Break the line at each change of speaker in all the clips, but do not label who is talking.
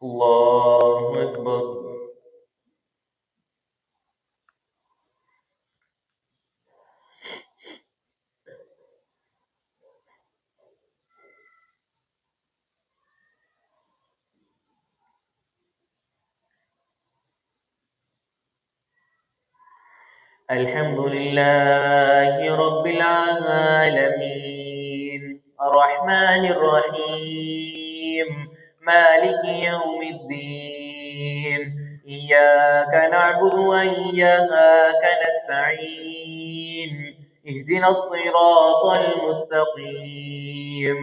الله أكبر. الحمد لله رب العالمين الرحمن الرحيم مالك يوم الدين إياك نعبد وإياك نستعين اهدنا الصراط المستقيم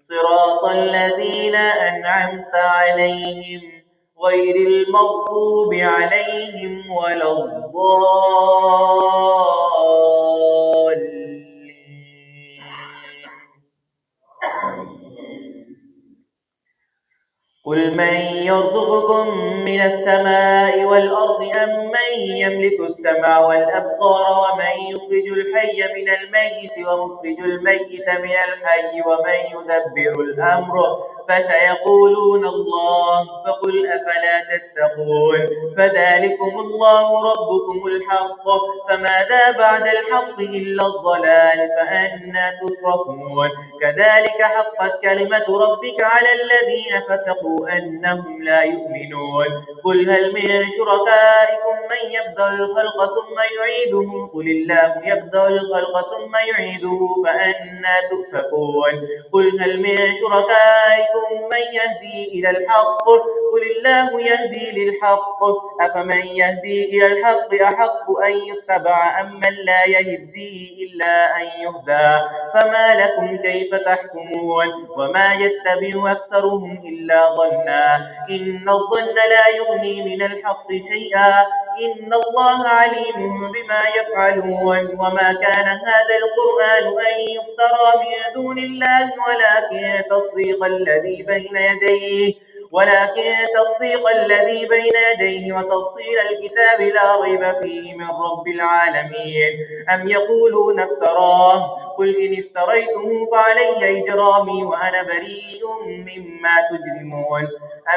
صراط الذين أنعمت عليهم غير المغضوب عليهم ولا الضالين. قل من يرزقكم من السماء والأرض أم من يملك السمع والأبصار ومن يخرج الحي من الميت ومخرج الميت من الحي ومن يدبر الأمر فسيقولون الله فقل أفلا تتقون فذلكم الله ربكم الحق فماذا بعد الحق إلا الضلال فأنى تصرفون كذلك حقت كلمة ربك على الذين فسقوا أنهم لا يؤمنون قل هل من شركائكم من يبدأ الخلق ثم يعيده قل الله يبدأ الخلق ثم يعيده فأنى تؤفكون قل هل من شركائكم من يهدي إلى الحق قل الله يهدي للحق أفمن يهدي إلى الحق أحق أن يتبع أم من لا يهدي إلا أن يهدى فما لكم كيف تحكمون وما يتبع أكثرهم إلا ظنا إن الظن لا يغني من الحق شيئا إن الله عليم بما يفعلون وما كان هذا القرآن أن يفترى من دون الله ولكن تصديق الذي بين يديه وتفصيل الكتاب لا ريب فيه من رب العالمين أم يقولون افتراه قل إن افتريته فعلي إجرامي وأنا بريء مما تجرمون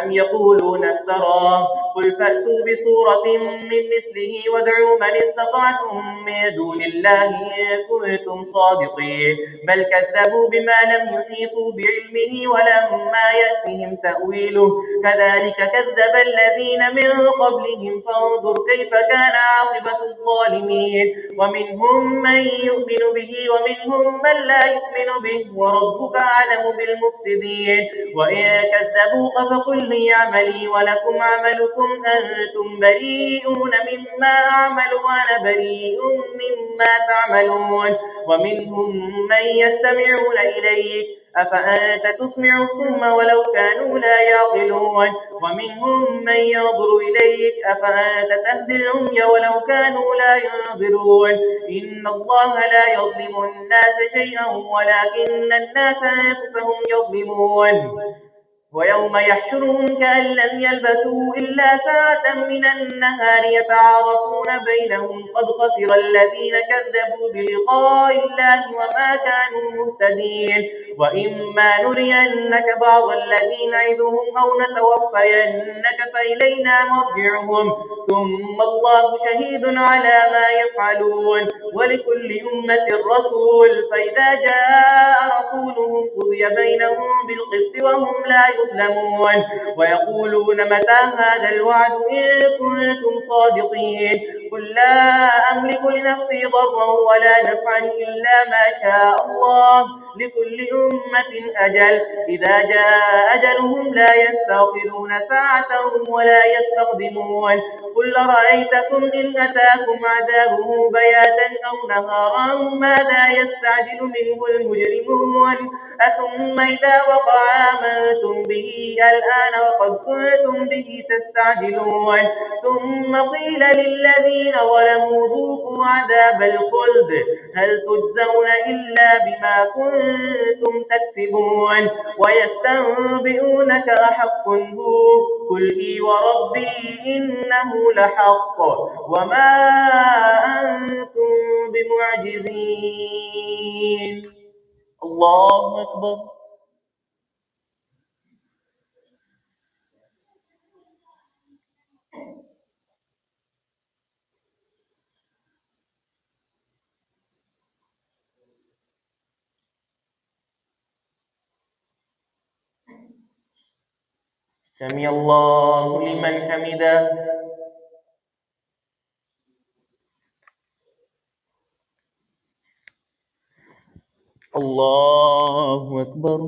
أم يقولون افتراه قل فأتوا بسورة من مثله وادعوا من استطعتم من دون الله إن كنتم صادقين بل كذبوا بما لم يحيطوا بعلمه ولما يأتهم تأويله كذلك كذب الذين من قبلهم فانظر كيف كان عاقبة الظالمين ومنهم من يؤمن به ومنهم من لا يؤمن به وربك أعلم بالمفسدين وإن كذبوك فقل لي عملي ولكم عملكم أنتم بريئون مما أعمل وأنا بريء مما تعملون ومنهم من يستمعون إليك أفأنت تسمع الصم ولو كانوا لا يعقلون ومنهم من ينظر إليك أفأنت تهدي العمي ولو كانوا لا ينظرون إن الله لا يظلم الناس شيئا ولكن الناس أنفسهم يظلمون ويوم يحشرهم كأن لم يلبثوا إلا ساعة من النهار يتعارفون بينهم قد خسر الذين كذبوا بلقاء الله وما كانوا مهتدين وإما نرينك بعض الذي نعدهم أو نتوفينك فإلينا مرجعهم ثم الله شهيد على ما يفعلون ولكل أمة رسول فإذا جاء رسولهم قضي بينهم بالقسط وهم لا يظلمون ويقولون متى هذا الوعد إن كنتم صادقين قل لا أملك لنفسي ضرا ولا نفعا إلا ما شاء الله لكل أمة أجل إذا جاء أجلهم لا يستغفرون ساعة ولا يستقدمون قل أرأيتكم إن أتاكم عذابه بياتا أو نهارا ماذا يستعجل منه المجرمون أثم إذا وقع آمنتم به الآن وقد كنتم به تستعجلون ثم قيل للذين ظلموا ذوقوا عذاب الخلد هل تجزون إلا بما كنتم تكسبون ويستنبئونك أحق هو قل إي وربي إنه لحق وما أنتم بمعجزين الله أكبر. سمع الله لمن حمده. الله أكبر.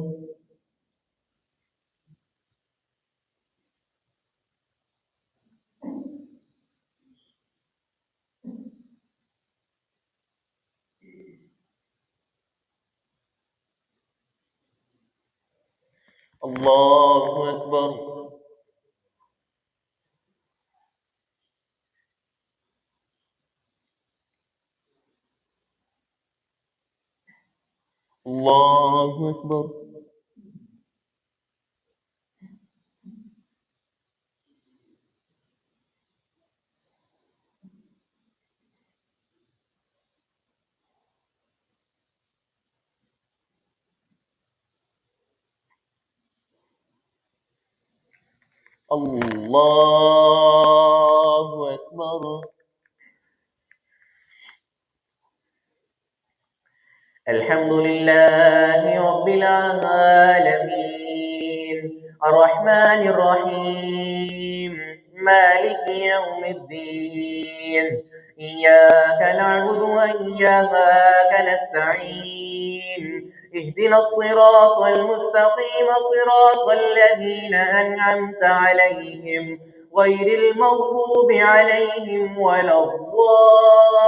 الله أكبر. الله أكبر. الله أكبر. الحمد لله رب العالمين الرحمن الرحيم مالك يوم الدين إياك نعبد وإياك نستعين اهدنا الصراط المستقيم صراط الذين أنعمت عليهم غير المغضوب عليهم ولا الضالين.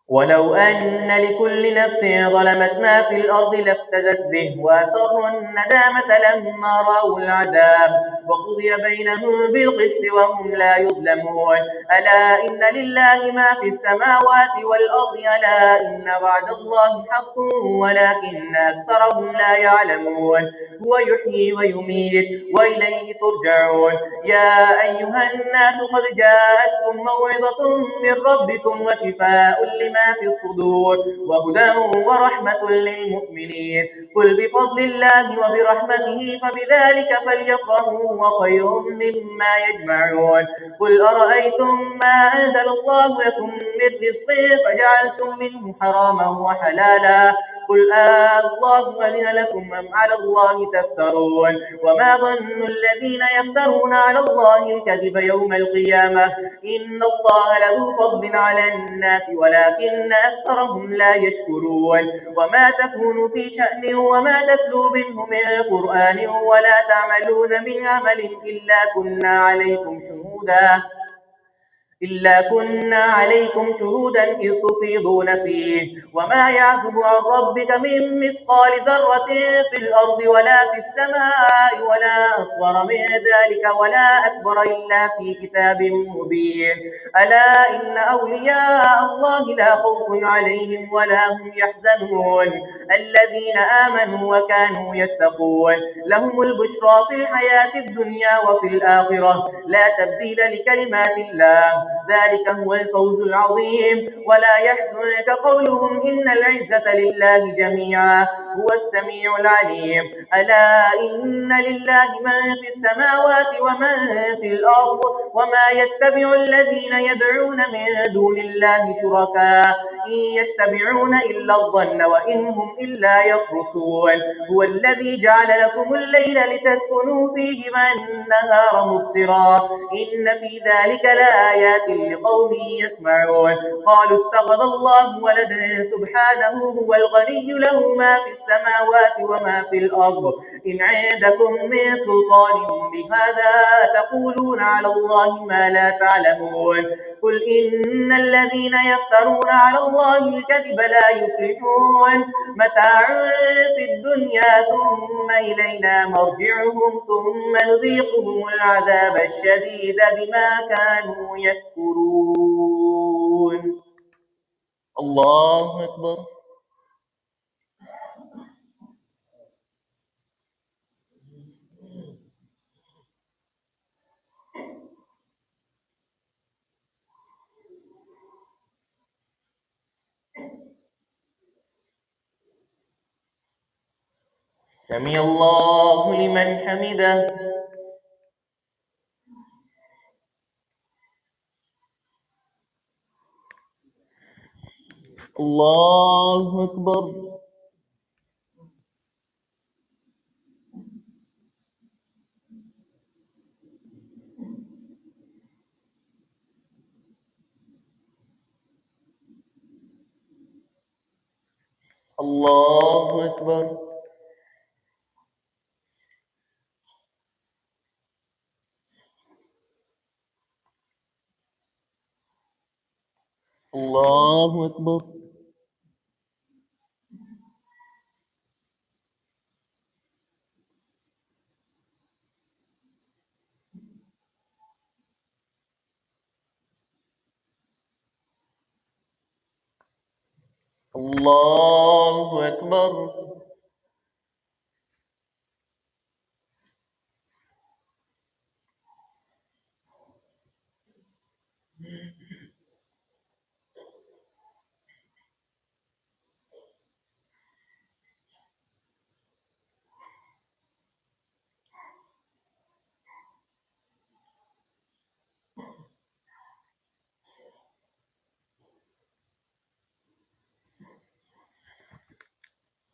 ولو أن لكل نفس ظلمت ما في الأرض لافتدت به وأسروا الندامة لما رأوا العذاب وقضي بينهم بالقسط وهم لا يظلمون ألا إن لله ما في السماوات والأرض ألا إن وعد الله حق ولكن أكثرهم لا يعلمون هو يحيي ويميت وإليه ترجعون يا أيها الناس قد جاءتكم موعظة من ربكم وشفاء لما في الصدور وهدى ورحمة للمؤمنين قل بفضل الله وبرحمته فبذلك فليفرحوا هو خير مما يجمعون قل أرأيتم ما أنزل الله لكم من رزق فجعلتم منه حراما وحلالا قل الله أذن لكم أم على الله تفترون وما ظن الذين يفترون على الله الكذب يوم القيامة إن الله لذو فضل على الناس ولكن أكثرهم لا يشكرون وما تكون في شأن وما تتلو منه من قرآن ولا تعملون من عمل إلا كنا عليكم شهودا إذ تفيضون فيه وما يعزب عن ربك من مثقال ذرة في الأرض ولا في السماء ولا أصغر من ذلك ولا أكبر إلا في كتاب مبين ألا إن أولياء الله لا خوف عليهم ولا هم يحزنون الذين آمنوا وكانوا يتقون لهم البشرى في الحياة الدنيا وفي الآخرة لا تبديل لكلمات الله ذلك هو الفوز العظيم ولا يحزنك قولهم إن العزة لله جميعا هو السميع العليم ألا إن لله من في السماوات ومن في الأرض وما يتبع الذين يدعون من دون الله شركاء إن يتبعون إلا الظن وإن هم إلا يخرصون هو الذي جعل لكم الليل لتسكنوا فيه والنهار مبصرا إن في ذلك لآيات لقوم يسمعون قالوا اتخذ الله ولدا سبحانه هو الغني له ما في السماوات وما في الأرض إن عندكم من سلطان بهذا تقولون على الله ما لا تعلمون قل إن الذين يفترون على الله الكذب لا يفلحون متاع في الدنيا ثم إلينا مرجعهم ثم نذيقهم العذاب الشديد بما كانوا يكفرون الله أكبر سمع الله لمن حمده الله أكبر الله أكبر الله أكبر الله أكبر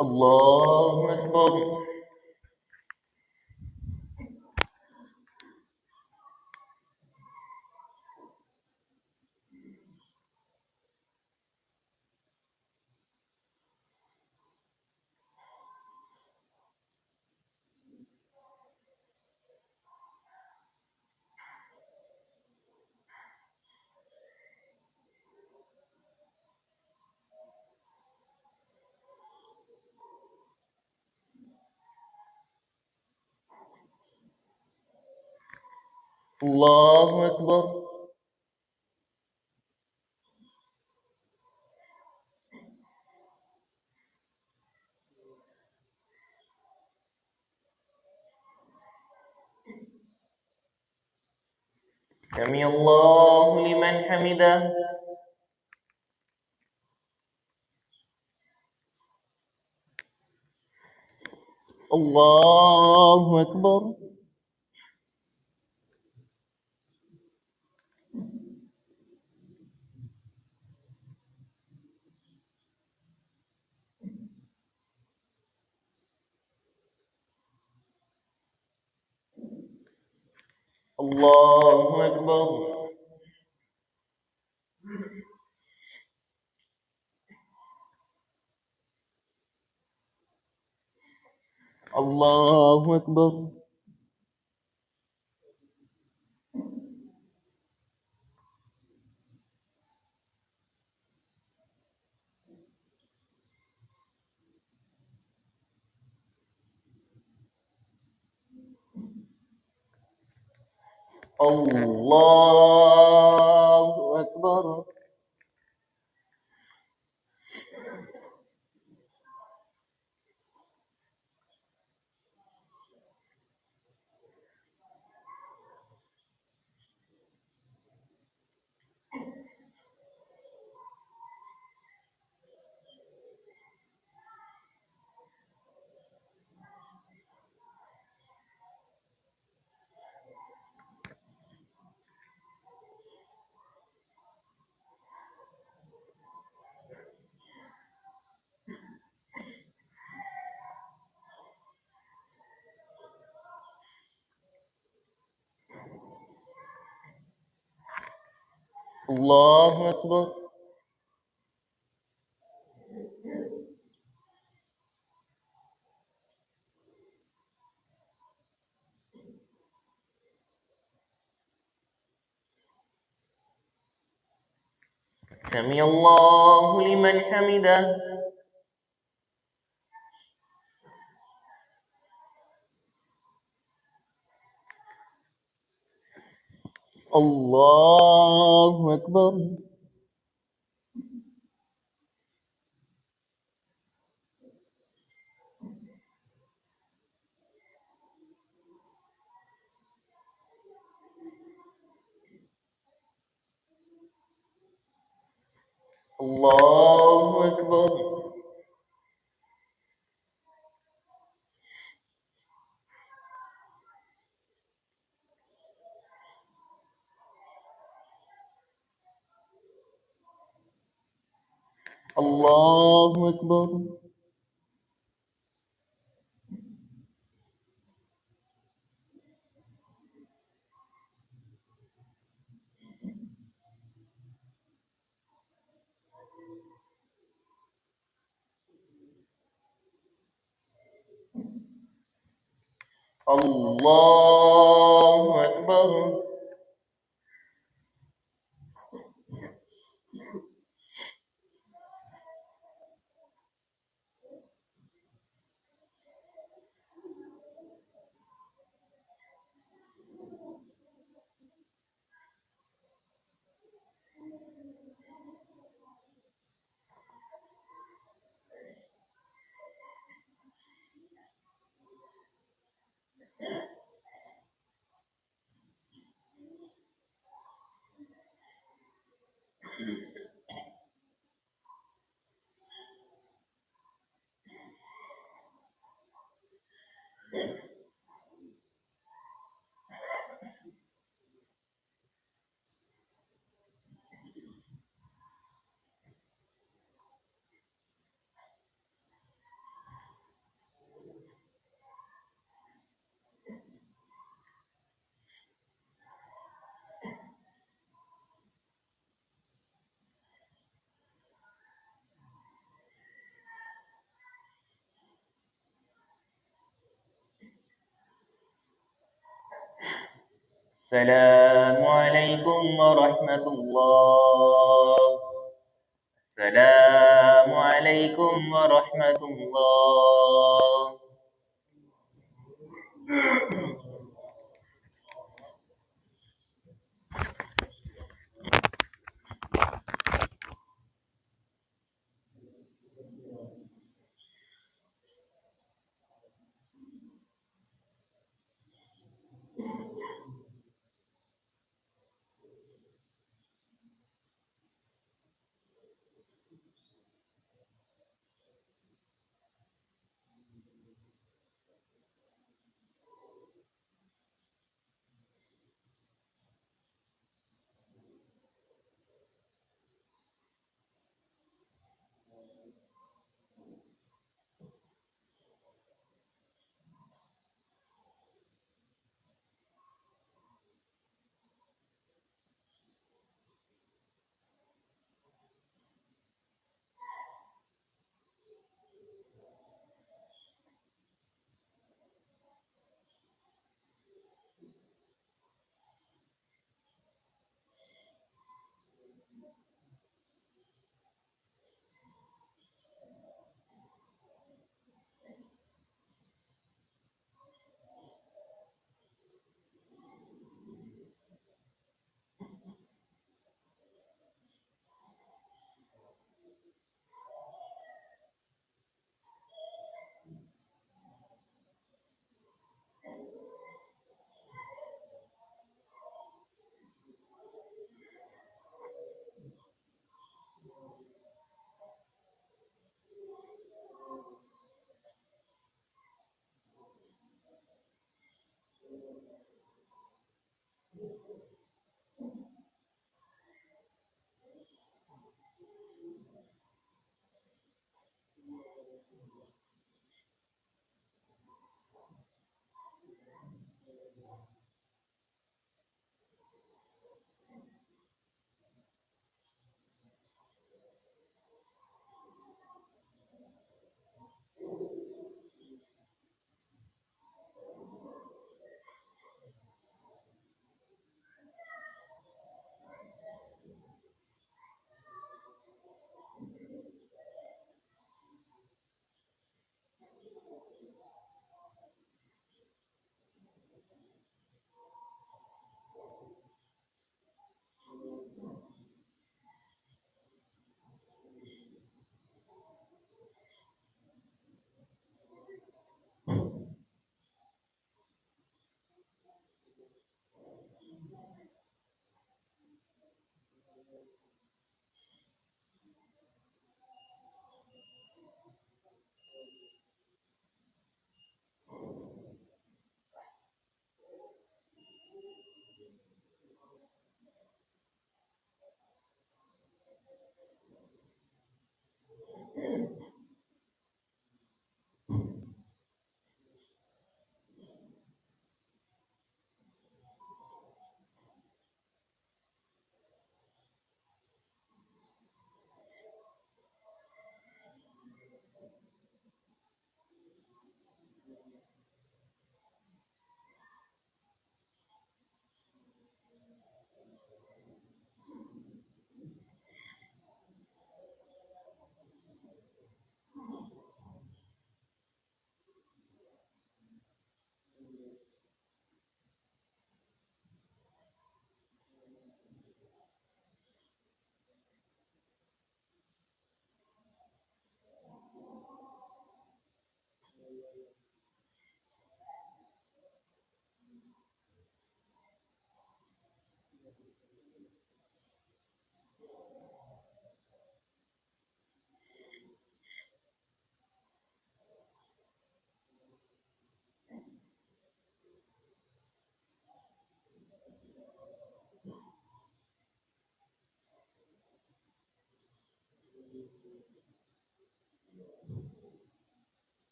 الله أكبر الله أكبر سمع الله لمن حمده الله أكبر الله أكبر الله أكبر الله أكبر الله أكبر. سمع الله لمن حمده. الله أكبر. الله أكبر. الله أكبر. الله أكبر. السلام عليكم ورحمة الله. السلام عليكم ورحمة الله.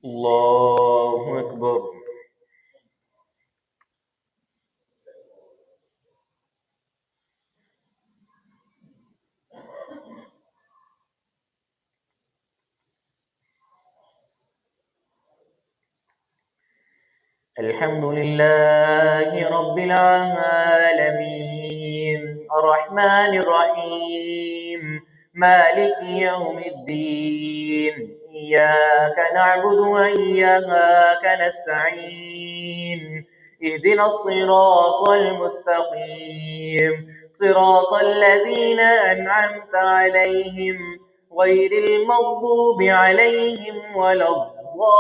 الله أكبر. الحمد لله رب العالمين الرحمن الرحيم مالك يوم الدين إياك نعبد وإياك نستعين اهدنا الصراط المستقيم صراط الذين أنعمت عليهم غير المغضوب عليهم ولا الضالين.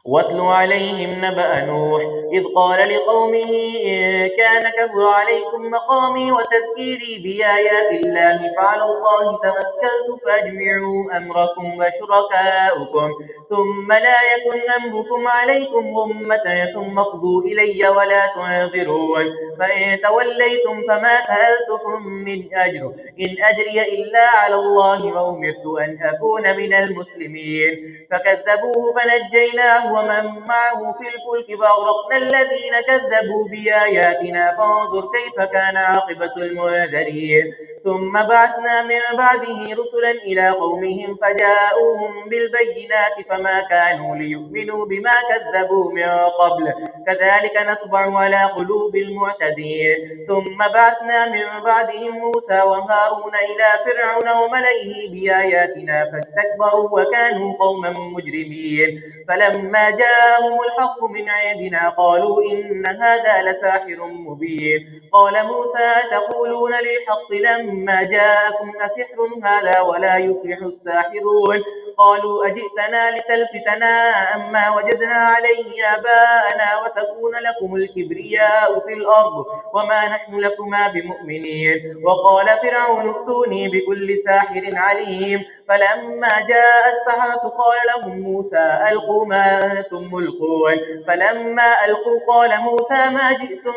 واتل عليهم نبأ نوح إذ قال لقومه إن كان كبر عليكم مقامي وتذكيري بآيات الله فعلى الله توكلت فاجمعوا أمركم وشركاؤكم ثم لا يكن أمركم عليكم غمة ثم اقضوا إلي ولا تنظرون فإن توليتم فما سألتكم من أجر إن أجري إلا على الله وأمرت أن أكون من المسلمين فكذبوه فنجيناه ومن معه في الفلك فأغرقنا الذين كذبوا بآياتنا فانظر كيف كان عاقبة المنذرين ثم بعثنا من بعده رسلا إلى قومهم فجاءوهم بالبينات فما كانوا ليؤمنوا بما كذبوا من قبل كذلك نطبع على قلوب المعتدين ثم بعثنا من بعدهم موسى وهارون إلى فرعون وملئه بآياتنا فاستكبروا وكانوا قوما مجرمين فلما فلما جاءهم الحق من عندنا قالوا إن هذا لساحر مبين قال موسى تقولون للحق لما جاءكم أسحر هذا ولا يفلح الساحرون قالوا أجئتنا لتلفتنا أما وجدنا عليه آباءنا وتكون لكم الكبرياء في الأرض وما نحن لكما بمؤمنين وقال فرعون ائتوني بكل ساحر عليم فلما جاء السحرة قال لهم موسى ألقوا ما أنتم ملقون فلما ألقوا قال موسى ما جئتم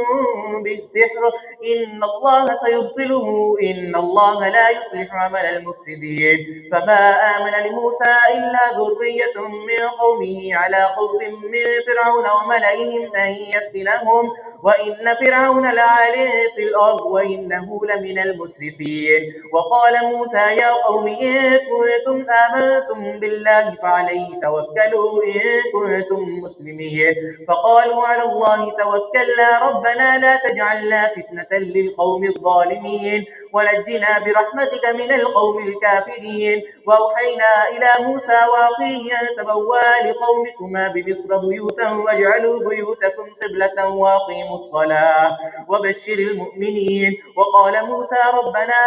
بالسحر إن الله سيبطله إن الله لا يصلح عمل المفسدين فما آمن لموسى إلا ذرية من قومه على خوف من فرعون وملئهم أن يفتنهم وإن فرعون لعال في الأرض وإنه لمن المسرفين وقال موسى يا قوم إن كنتم آمنتم بالله فعليه توكلوا إن كنتم مسلمين فقالوا على الله توكلنا ربنا لا تجعلنا فتنة للقوم الظالمين ونجنا برحمتك من القوم الكافرين وأوحينا إلى موسى وأخيه أن تبوأ لقومكما بمصر بيوتا واجعلوا بيوتكم قبلة وأقيموا الصلاة وبشر المؤمنين وقال موسى ربنا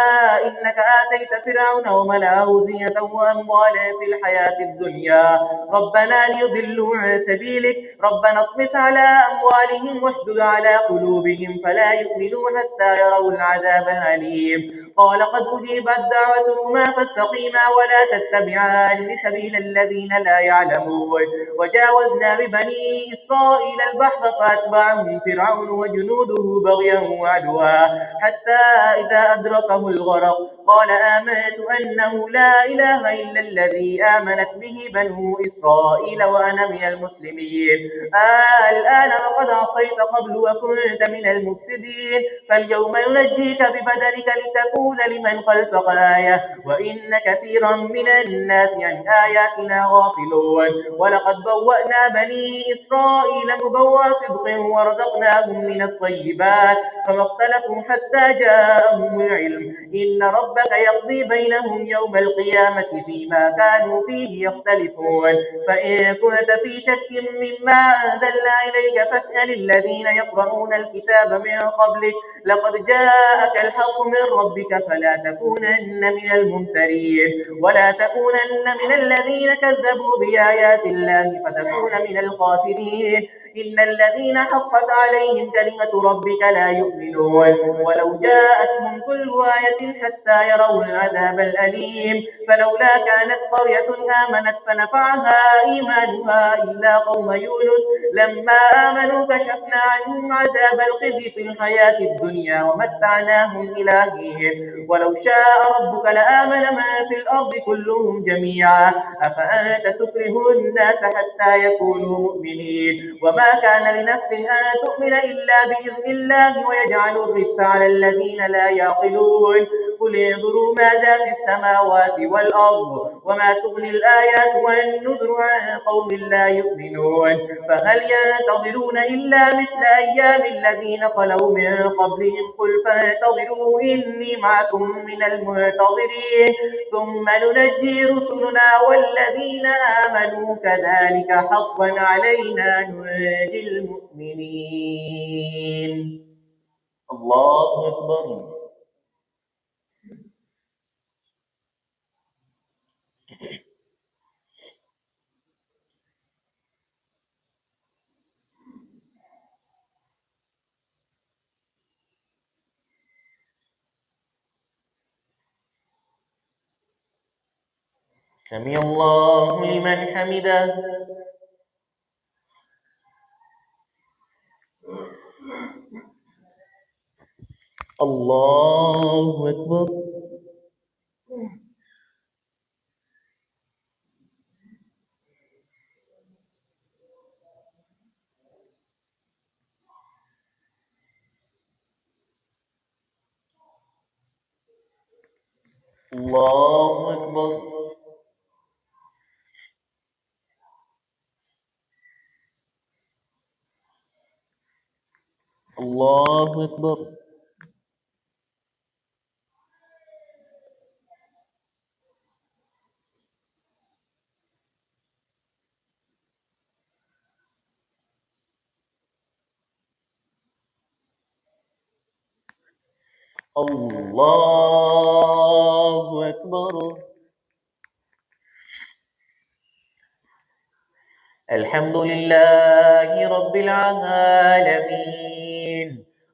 إنك آتيت فرعون وملأه زينة وأموالا في الحياة الدنيا ربنا ليضلوا عن سبيلك ربنا اطمس على أموالهم واشدد على قلوبهم فلا يؤمنوا حتى يروا العذاب الأليم قال قد أجيبت دعوتكما فاستقيما ولا تتبعان سبيل الذين لا يعلمون وجاوزنا ببني إسرائيل البحر فأتبعهم فرعون وجنوده بغيا وعدوا حتى إذا أدركه الغرق قال آمنت أنه لا إله إلا الذي آمنت به بنو إسرائيل وأنا من المسلمين الآن وقد عصيت قبل وكنت من المفسدين فاليوم ننجيك ببدنك لتكون لمن خلفك آية وإن كثيرا من الناس عن آياتنا غافلون ولقد بوأنا بني إسرائيل مبوأ صدق ورزقناهم من الطيبات فما اختلفوا حتى جاءهم العلم إن ربك يقضي بينهم يوم القيامة فيما كانوا فيه يختلفون فإن كنت في شك مما أنزلنا إليك فاسأل الذين يقرؤون الكتاب من قبلك لقد جاءك الحق من ربك فلا تكونن من الممترين ولا تكونن من الذين كذبوا بآيات الله فتكون من الخاسرين إن الذين حقت عليهم كلمة ربك لا يؤمنون ولو جاءتهم كل آية حتى يروا العذاب الأليم فلولا كانت قرية آمنت فنفعها إيمانها إلا قوم يونس لما آمنوا كشفنا عنهم عذاب الخزي في الحياة الدنيا ومتعناهم إلى حين ولو شاء ربك لآمن من في الأرض كلهم جميعا أفأنت تكره الناس حتى يكونوا مؤمنين وما كان لنفس أن تؤمن إلا بإذن الله ويجعل الرجس على الذين لا يعقلون قل انظروا ماذا في السماوات والأرض وما تغني الآيات والنذر عن قوم لا يؤمنون فهل ينتظرون إلا مثل أيام الذين خلوا من قبلهم قل فانتظروا إني معكم من المنتظرين ثم ننجي رسلنا والذين آمنوا كذلك حقا علينا ننجي المؤمنين الله أكبر سمع الله لمن حمده الله أكبر الله أكبر الله أكبر الله أكبر. الحمد لله رب العالمين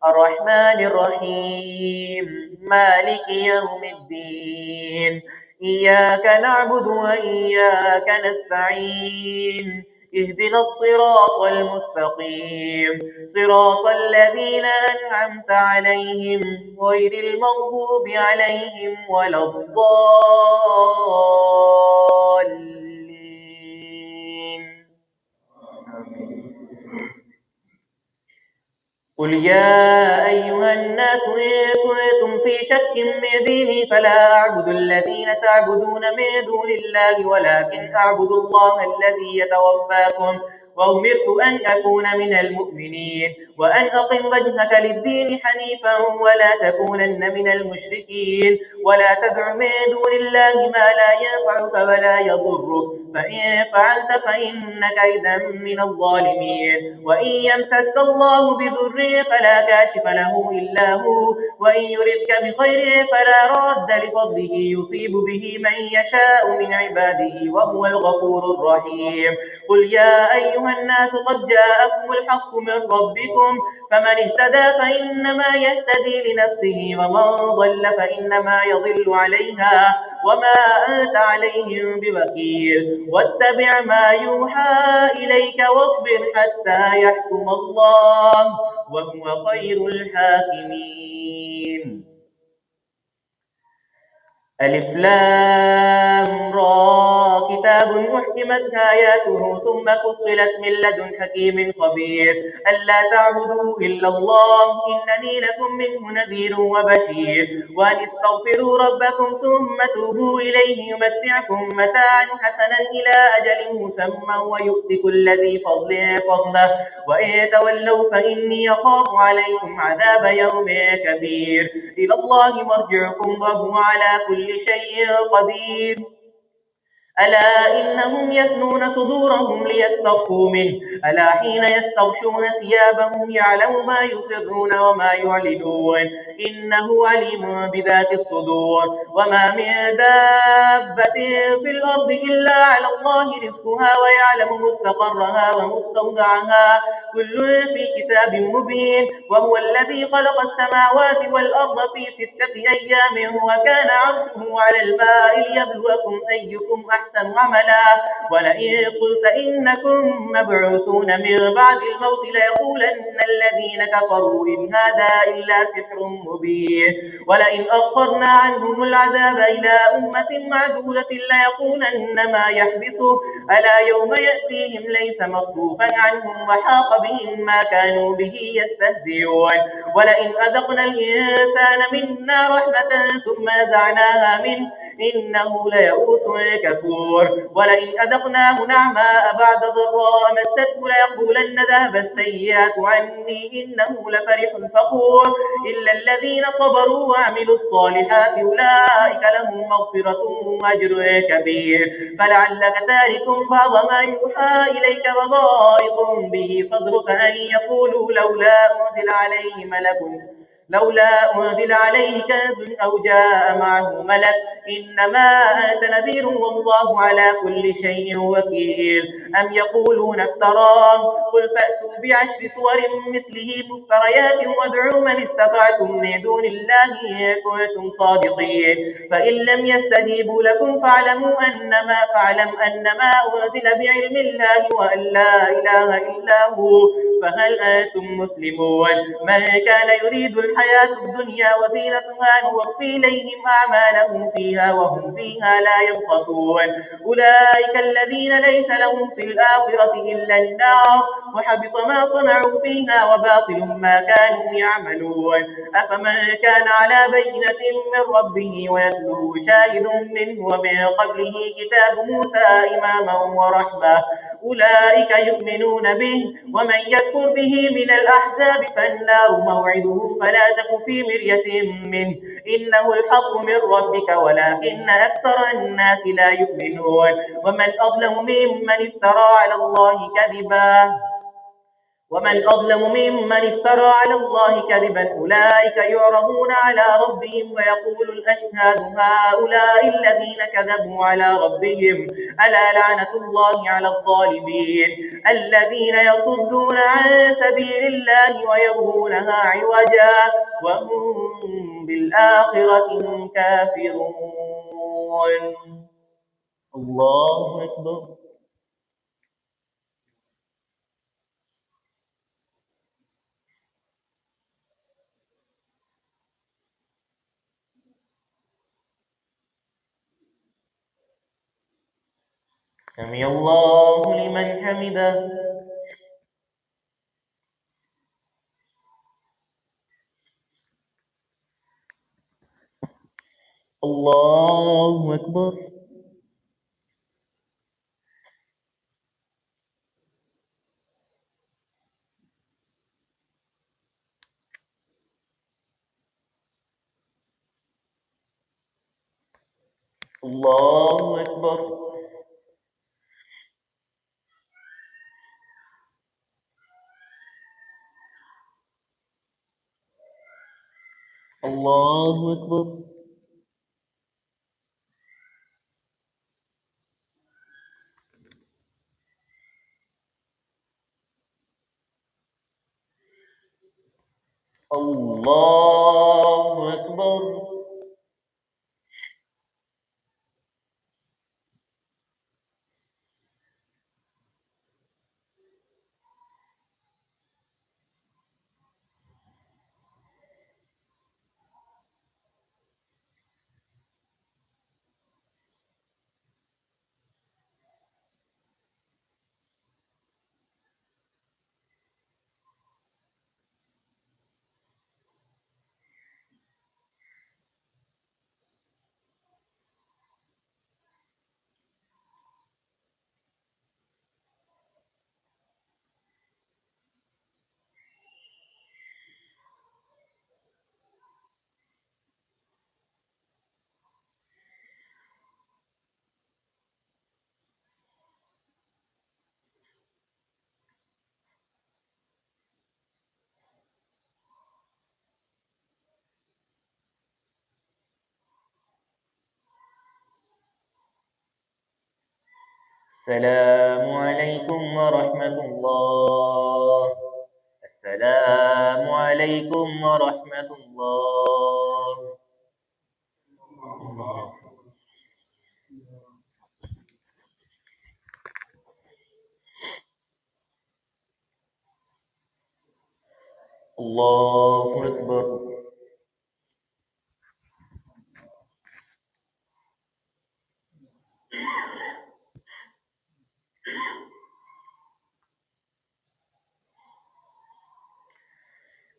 الرحمن الرحيم مالك يوم الدين إياك نعبد وإياك نستعين اهدنا الصراط المستقيم صراط الذين أنعمت عليهم غير المغضوب عليهم ولا الضالين. قل يا أيها الناس إن كنتم في شك من ديني فلا أعبد الذين تعبدون من دون الله ولكن أعبد الله الذي يتوفاكم وأمرت أن أكون من المؤمنين وأن أقم وجهك للدين حنيفا ولا تكونن من المشركين ولا تدع من دون الله ما لا ينفعك ولا يضرك فإن فعلت فإنك إذا من الظالمين وإن يمسسك الله بضر فلا كاشف له إلا هو وإن يردك بخير فلا راد لفضله يصيب به من يشاء من عباده وهو الغفور الرحيم. قل يا أيها الناس قد جاءكم الحق من ربكم فمن اهتدى فإنما يهتدي لنفسه ومن ضل فإنما يضل عليها وما أنت عليهم بوكيل واتبع ما يوحى إليك واصبر حتى يحكم الله وهو خير الحاكمين. ألف لام را كتاب أحكمت آياته ثم فصلت من لدن حكيم خبير ألا تعبدوا إلا الله إنني لكم منه نذير وبشير وأن استغفروا ربكم ثم توبوا إليه يمتعكم متاعا حسنا إلى أجل مسمى ويؤت كل ذي فضل فضله وإن تولوا فإني أخاف عليكم عذاب يوم كبير. إلى الله مرجعكم وهو على كل شيء قدير. ألا إنهم يثنون صدورهم ليستخفوا منه ألا حين يستغشون ثيابهم يعلم ما يسرون وما يعلنون إنه عليم بذات الصدور. وما من دابة في الأرض إلا على الله رزقها ويعلم مستقرها ومستودعها كل في كتاب مبين. وهو الذي خلق السماوات والأرض في 6 أيام وكان عرشه على الماء ليبلوكم أيكم أحسن عملا ولئن قلت إنكم مبعوثون من بعد الموت ليقولن الذين كفروا إن هذا إلا سحر مبين. ولئن أخرنا عنهم العذاب إلى أمة معدودة ليقولن ما يحبسه ألا يوم يأتيهم ليس مصروفا عنهم وحاق بهم ما كانوا به يستهزئون. ولئن أذقنا الإنسان منا رحمة ثم نزعناها منه إنه ليئوس كفور. ولئن أذقناه نعماء بعد ضراء مسته ليقولن ذهب السيئات عني إنه لفرح فخور. إلا الذين صبروا وعملوا الصالحات أولئك لهم مغفرة وأجر كبير. فلعلك تارك بعض ما يوحى إليك وضائق به صدرك أن يقولوا لولا أنزل عليه كنز أو جاء معه ملك إنما أنت نذير والله على كل شيء وكيل. أم يقولون افتراه قل فأتوا ب10 سور مثله مفتريات وادعوا من استطعتم من دون الله إن كنتم صادقين. فإن لم يستجيبوا لكم فاعلم أنما أنزل بعلم الله وأن لا إله إلا هو فهل أنتم مسلمون. من كان يريد الحياة الدنيا وزينتها نوفي إليهم أعمالهم فيها وهم فيها لا يبخسون. أولئك الذين ليس لهم في الآخرة إلا النار وحبط ما صنعوا فيها وباطل ما كانوا يعملون. أفمن كان على بينة من ربه ويتلوه شاهد منه ومن قبله كتاب موسى إماما ورحمة أولئك يؤمنون به. ومن يكفر به من الأحزاب فالنار موعده فلا تك في مرية منه إنه الحق من ربك ولكن أكثر الناس لا يؤمنون. ومن أظلم ممن افترى على الله كذبا ومن أظلم ممن افترى على الله كذبا أولئك يعرضون على ربهم ويقول الأشهاد هؤلاء الذين كذبوا على ربهم ألا لعنة الله على الظالمين الذين يصدون عن سبيل الله ويبغونها عوجا وهم بالآخرة هم كافرون. الله أكبر. سمع الله لمن حمده. الله أكبر. الله أكبر. الله أكبر. الله أكبر. السلام عليكم ورحمة الله. السلام عليكم ورحمة الله. الله أكبر.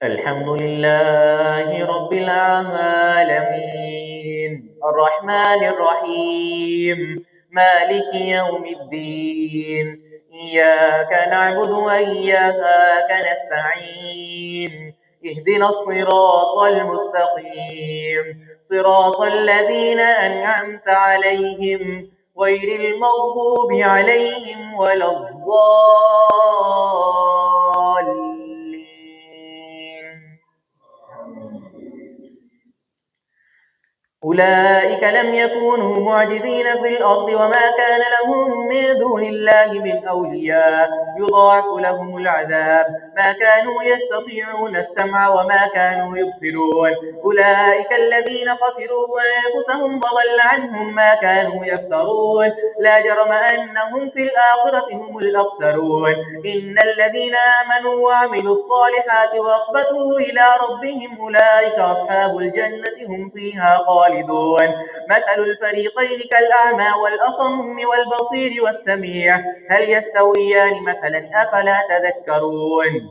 الحمد لله رب العالمين الرحمن الرحيم مالك يوم الدين إياك نعبد وإياك نستعين اهدنا الصراط المستقيم صراط الذين أنعمت عليهم غير المغضوب عليهم ولا الضالين. أولئك لم يكونوا معجزين في الأرض وما كان لهم من دون الله من أولياء يضاعف لهم العذاب ما كانوا يستطيعون السمع وما كانوا يبصرون أولئك الذين خسروا أنفسهم وضل عنهم ما كانوا يفترون لا جرم أنهم في الآخرة هم الأخسرون إن الذين آمنوا وعملوا الصالحات وأخبتوا إلى ربهم أولئك أصحاب الجنة هم فيها خالدون مثل الفريقين كالأعمى والأصم والبصير والسميع هل يستويان مثلا أفلا تذكرون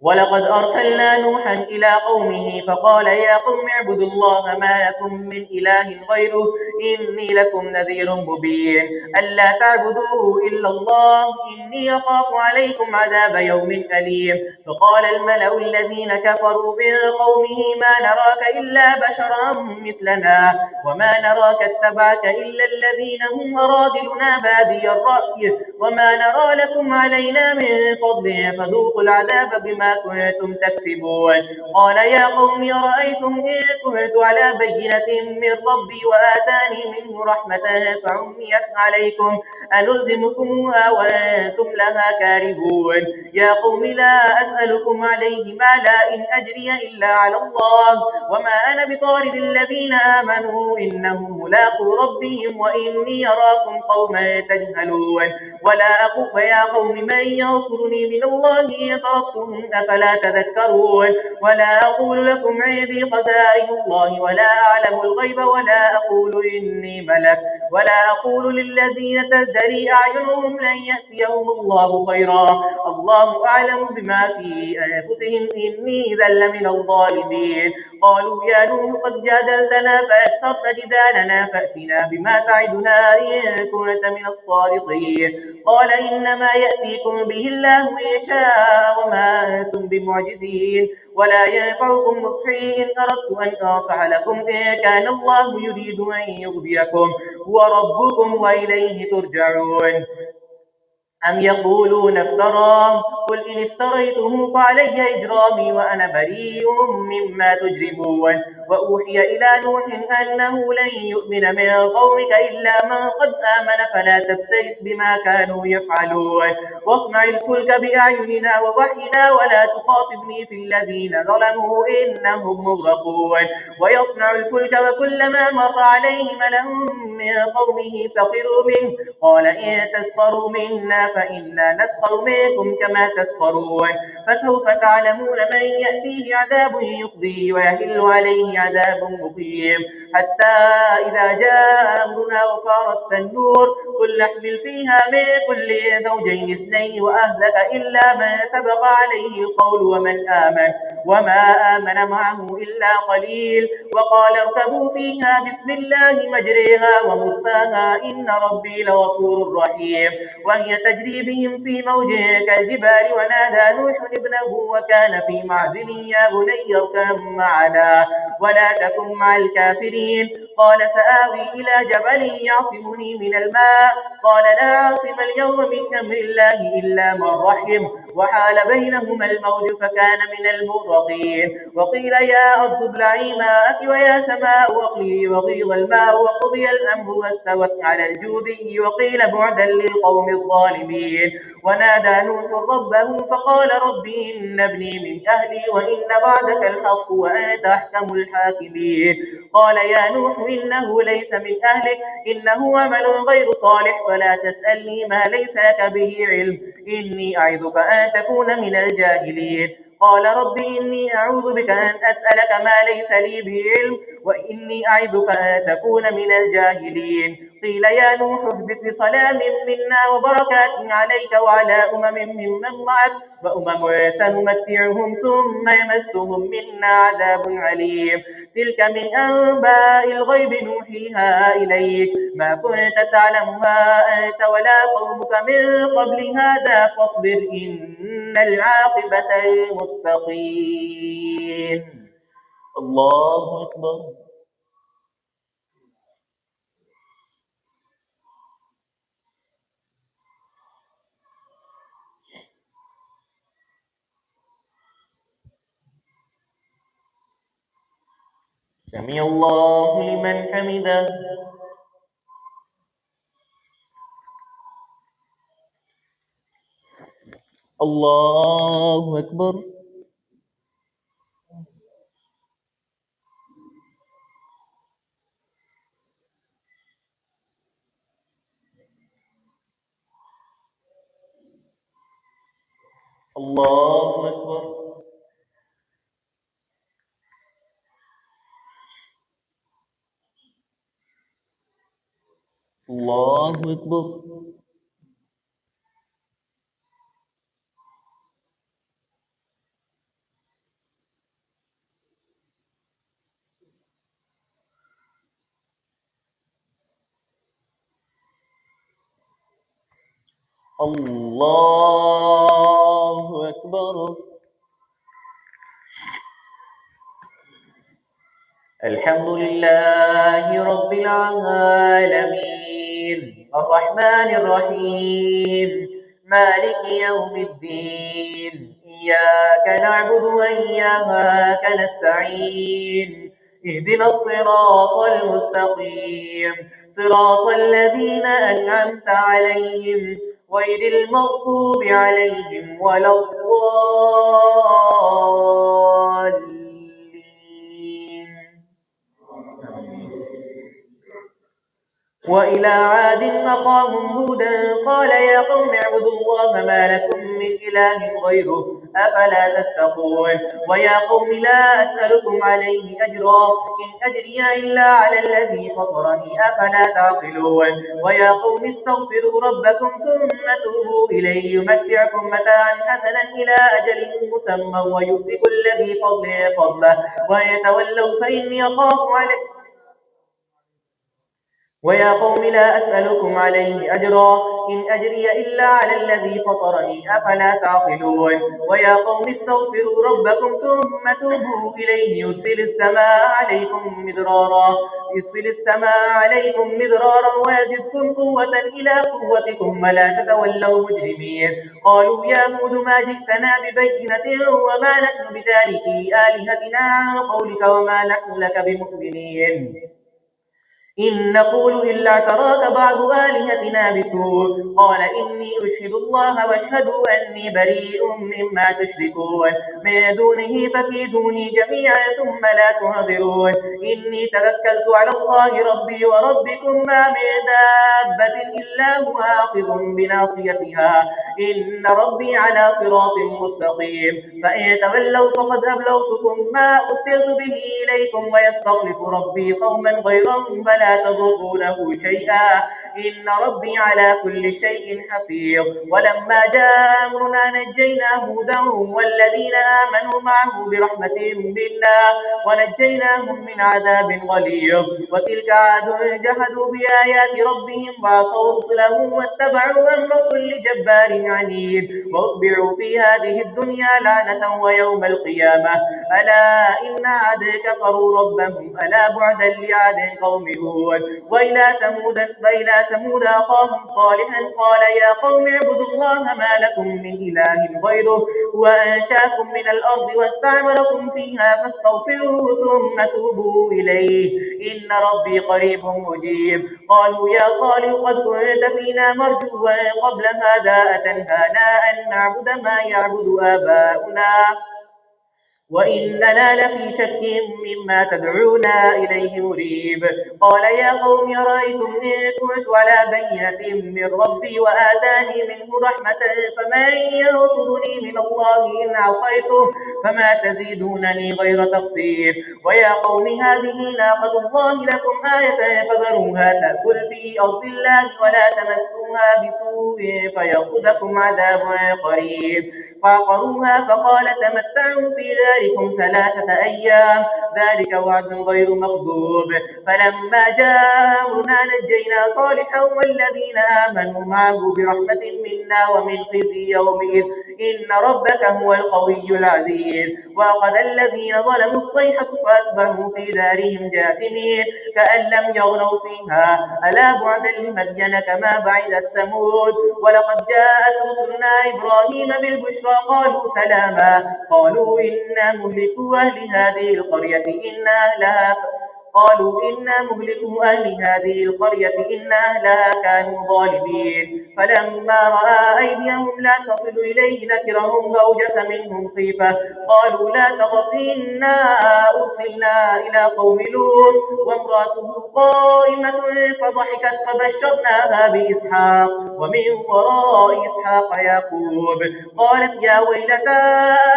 ولقد أرسلنا نوحا إلى قومه فقال يا قوم اعبدوا الله ما لكم من إله غيره إني لكم نذير مبين ألا تعبدوا إلا الله إني أخاف عليكم عذاب يوم أليم فقال الملأ الذين كفروا من قومه ما نراك إلا بشرا مثلنا وما نراك اتبعك إلا الذين هم أراذلنا بادي الرأي وما نرى لكم علينا من فضل فذوقوا العذاب بما كنتم تكسبون قال يا قوم أرأيتم إن كنت على بينة من ربي وآتاني منه رحمة فعميت عليكم أنلزمكموها وأنتم لها كارهون يا قوم لا أسألكم عليه مالا إن أجري إلا على الله وما أنا بطارد الذين آمنوا إنهم ملاقو ربهم وإني أراكم قوما تجهلون ولا أقول فيا قوم من ينصرني من الله إن تركتهم أفلا تذكرون ولا أقول لكم عندي خزائن الله ولا أعلم الغيب ولا أقول إني ملك ولا أقول للذين تزدري أعينهم لن يأتيهم الله خيرا الله أعلم بما في أنفسهم إني إذا لمن الظالمين قالوا يا نوح قد جادلتنا فأكثرت جدالنا فأتنا بما تعدنا إن كنت من الصادقين قال إنما يأتيكم به الله إن شاء وما أنتم بمعجزين ولا ينفعكم نصحي إن أردت أن أنصح لكم إن كان الله يريد أن يغويكم هو ربكم وإليه ترجعون أم يقولون افتراه قل إن افتريته فعلي إجرامي وأنا بريء مما تجرمون وأوحي إلى نوح أنه لن يؤمن من قومك إلا من قد آمن فلا تبتئس بما كانوا يفعلون واصنع الفلك بأعيننا ووحينا ولا تخاطبني في الذين ظلموا إنهم مغرقون ويصنع الفلك وكلما مر عليه ملأ من قومه سخروا منه قال إن تسخروا منا فإنا نسخر منكم كما تسخرون فسوف تعلمون من يأتيه عذاب يخزيه ويحل عليه عذاب مقيم حتى إذا جاء أمرنا وفارت النور قل نحمل فيها من كل زوجين اثنين وأهلك إلا من سبق عليه القول وما آمن معه إلا قليل وقال اركبوا فيها بسم الله مجريها ومرساها إن ربي لغفور رحيم وهي تجري بهم في موج كالجبال ونادى نوح ابنه وكان في معزل يا بني اركب معنا ولا تكن مع الكافرين قال سآوي إلى جبل يعصمني من الماء قال لا عاصم اليوم من أمر الله إلا من رحم وحال بينهما الموج فكان من المغرقين وقيل يا أرض ابلعي ماءك ويا سماء أقلعي وغيض الماء وقضي الأمر واستوت على الجودي وقيل بعدا للقوم الظالمين ونادى نوح ربه فقال رب إن ابني من أهلي وإن وعدك الحق وأنت أحكم الحاكمين قال يا نوح إنه ليس من أهلك إنه عمل غير صالح فلا تسألني ما ليس لك به علم إني أعظك أن تكون من الجاهلين قال رب إني أعوذ بك أن أسألك ما ليس لي به علم وإني أعظك أن تكون من الجاهلين قيل يا نوح اهبط بسلام منا وبركات عليك وعلى ممن معك وأمم سنمتعهم ثم يمسهم منا عذاب عليم تلك من أنباء الغيب نوحيها إليك ما كنت تعلمها أنت ولا قومك من قبل هذا فاصبر إن العاقبة للمتقين الله أكبر سمع الله لمن حمده الله أكبر الله أكبر الله أكبر الله أكبر. الحمد لله رب العالمين الرحمن الرحيم مالك يوم الدين إياك نعبد وإياك نستعين اهدنا الصراط المستقيم صراط الذين أنعمت عليهم غير المغضوب عليهم ولا الضالين. وإلى عاد أخاهم هودا قال يا قوم اعبدوا الله ما لكم من إله غيره أفلا تتقون. ويا قوم لا أسألكم عليه أجرا إن أجري إلا على الذي فطرني أفلا تعقلون. ويا قوم استغفروا ربكم ثم توبوا إليه يمتعكم متاعا حسنا إلى أجل مسمى ويؤتي كل ذي فضل فضله ويتولوا فإني أخاف عليه. ويا قوم لا أسألكم عليه أجرا إن أجري إلا على الذي فطرني أفلا تعقلون. ويا قوم استغفروا ربكم ثم توبوا إليه يرسل السماء عليكم مدرارا ويزدكم قوة إلى قوتكم ولا تتولوا مجرمين. قالوا يا هود ما جئتنا ببينة وما نحن بتاركي آلهتنا عن قولك وما نحن لك بمؤمنين إن نقول إلا اعتراك بعض آلهتنا بسوء. قال إني أشهد الله واشهدوا أني بريء مما تشركون من دونه فكيدوني جميعا ثم لا تنظرون. إني توكلت على الله ربي وربكم ما من دابة إلا هو آخذ بناصيتها إن ربي على صراط مستقيم. فإن تولوا فقد أبلغتكم ما أرسلت به إليكم ويستخلف ربي قوما غيرهم فلا تضرونه شيئا إن ربي على كل شيء حفيظ. ولما جاء أمرنا نجينا هودا والذين آمنوا معه برحمة منا ونجيناهم من عذاب غليظ. وتلك عاد جحدوا بآيات ربهم وعصوا رسله واتبعوا أمر كل جبار عنيد وأتبعوا في هذه الدنيا لعنة ويوم القيامة ألا إن عاد كفروا ربهم ألا بعدا لعاد قوم هود. وإلى ثمود أخاهم صالحا قال يا قوم اعبدوا الله ما لكم من إله غيره وأنشاكم من الأرض واستعمركم فيها فاستغفروه ثم توبوا إليه إن ربي قريب مجيب. قالوا يا صالح قد كنت فينا مرجوا قبل هذا أتنهانا أن نعبد ما يعبد آباؤنا وإننا لفي شك مما تدعونا إليه مريب. قال يا قوم أرأيتم إن كنت على بينة من ربي وآتاني منه رحمة فمن ينصرني من الله إن عصيته فما تزيدونني غير تقصير. ويا قوم هذه ناقة الله لكم آية فذروها تأكل في أرض الله ولا تمسوها بسوء فيأخذكم عذاب قريب. فعقروها فقال تمتعوا في داركم 3 أيام ذلك وعد غير مكذوب. فلما جاء أمرنا نجينا صالحا والذين آمنوا معه برحمة منا ومن خزي يومئذ إن ربك هو القوي العزيز. وأخذ الذين ظلموا الصيحة فأصبحوا في دارهم جاثمين كأن لم يغنوا فيها ألا بعدا لمدين كما بعدت ثمود. ولقد جاءت رسلنا إبراهيم بالبشرى قالوا سلاما قالوا إنا مهلكو أهل هذه القرية إن أهلها كانوا ظالمين. فلما رأى أيديهم لا تصل إليه نكرهم فأوجس منهم خيفة قالوا لا تخف إنا أرسلنا إلى قوم لوط وامرأته قائمة فضحكت فبشرناها بإسحاق ومن وراء إسحاق يعقوب. قالت يا ويلتى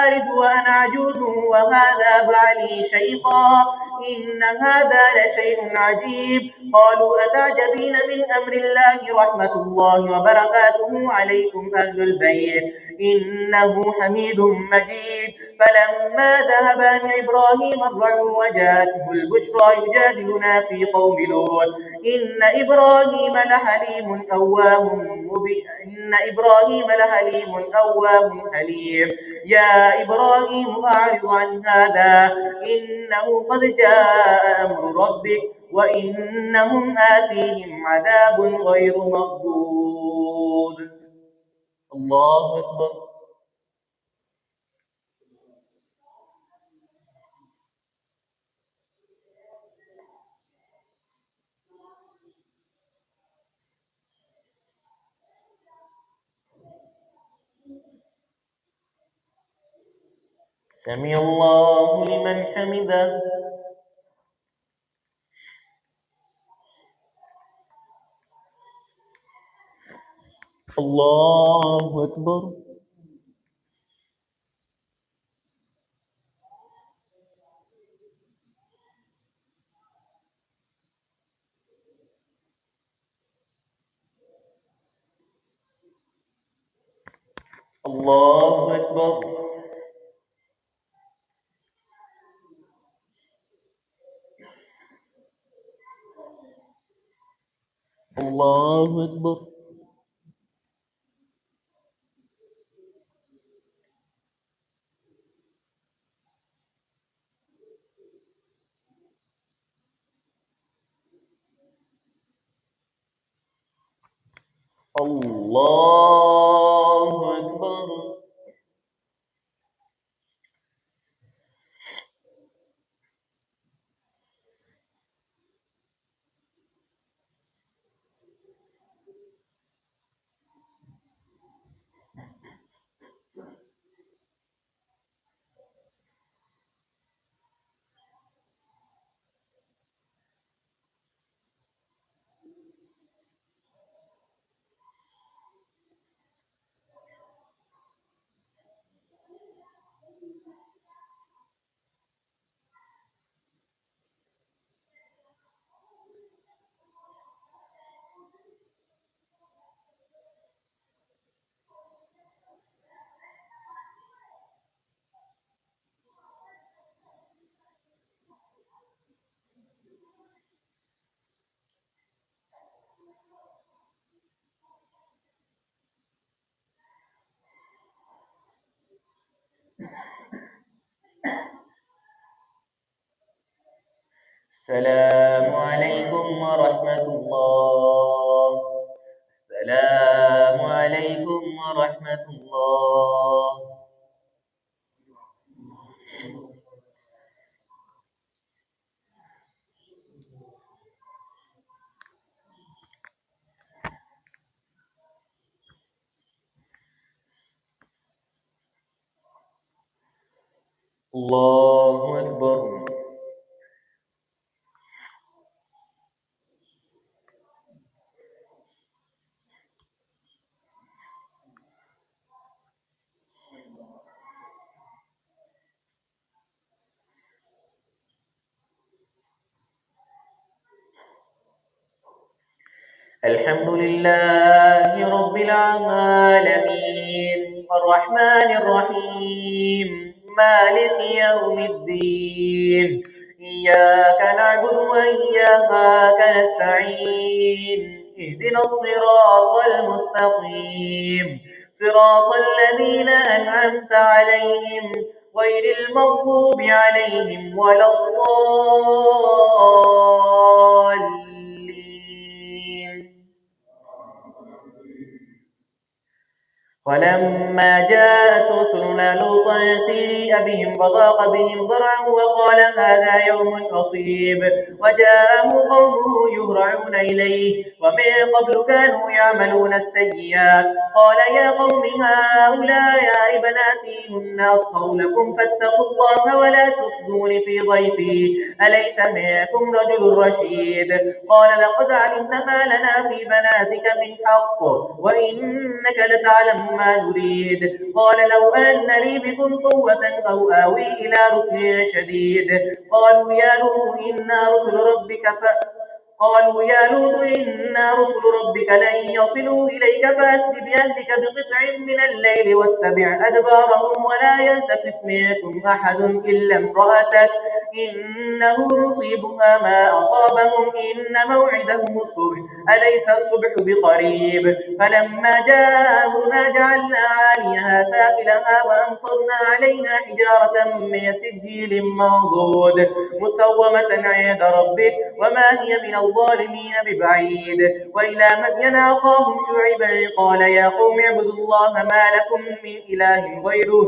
ألد وأنا عجوز وهذا بعلي شيخا إن هذا لشيء عجيب قالوا أتعجبين من أمر الله رحمة الله وبركاته عليكم أهل البيت إنه حميد مجيد فلما ذهب عن إبراهيم الرعد وجاءته البشرى يجادلنا في قوم لوط إن إبراهيم لحليم أواه حليم يا إبراهيم أعرض عن هذا إنه قد جاء أمر ربك وإنهم آتيهم عذاب غير مردود الله أكبر سمع الله لمن حمده الله أكبر الله أكبر الله أكبر الله أكبر السلام عليكم ورحمة الله السلام عليكم ورحمة الله الله أكبر الحمد لله رب العالمين الرحمن الرحيم مالك يوم الدين إياك نعبد وإياك نستعين اهدنا الصراط المستقيم صراط الذين أنعمت عليهم غير المغضوب عليهم ولا الضالين ولما جاءت رسلنا لوطا سيء بهم وضاق بهم ذرعا وقال هذا يوم عصيب وجاءه قومه يهرعون إليه ومن قبل كانوا يعملون السيئات قال يا قوم هؤلاء بناتي هن أطهر لكم فاتقوا الله ولا تخزون في ضيفي أليس منكم رجل رشيد قال لقد علمت ما لنا في بناتك من حق وإنك لتعلم ما نريد قال لو أن لي بكم قوة أو آوي إلى ركن شديد قالوا يا لوط إنا رسل ربك قالوا يا لوط إنا رسل ربك لن يصلوا إليك فأسر بأهلك بقطع من الليل واتبع أدبارهم ولا يلتفت منكم أحد إلا امرأتك إنه مصيبها ما أصابهم إن موعدهم الصبح أليس الصبح بقريب فلما جاء أمرنا جعلنا عاليها سافلها وأمطرنا عليها حجارة من سجيل منضود مسومة عند ربك وما هي من الظالمين ببعيد وإلى مدين أخاهم شعيبا قال يا قوم اعبدوا الله ما لكم من إله غيره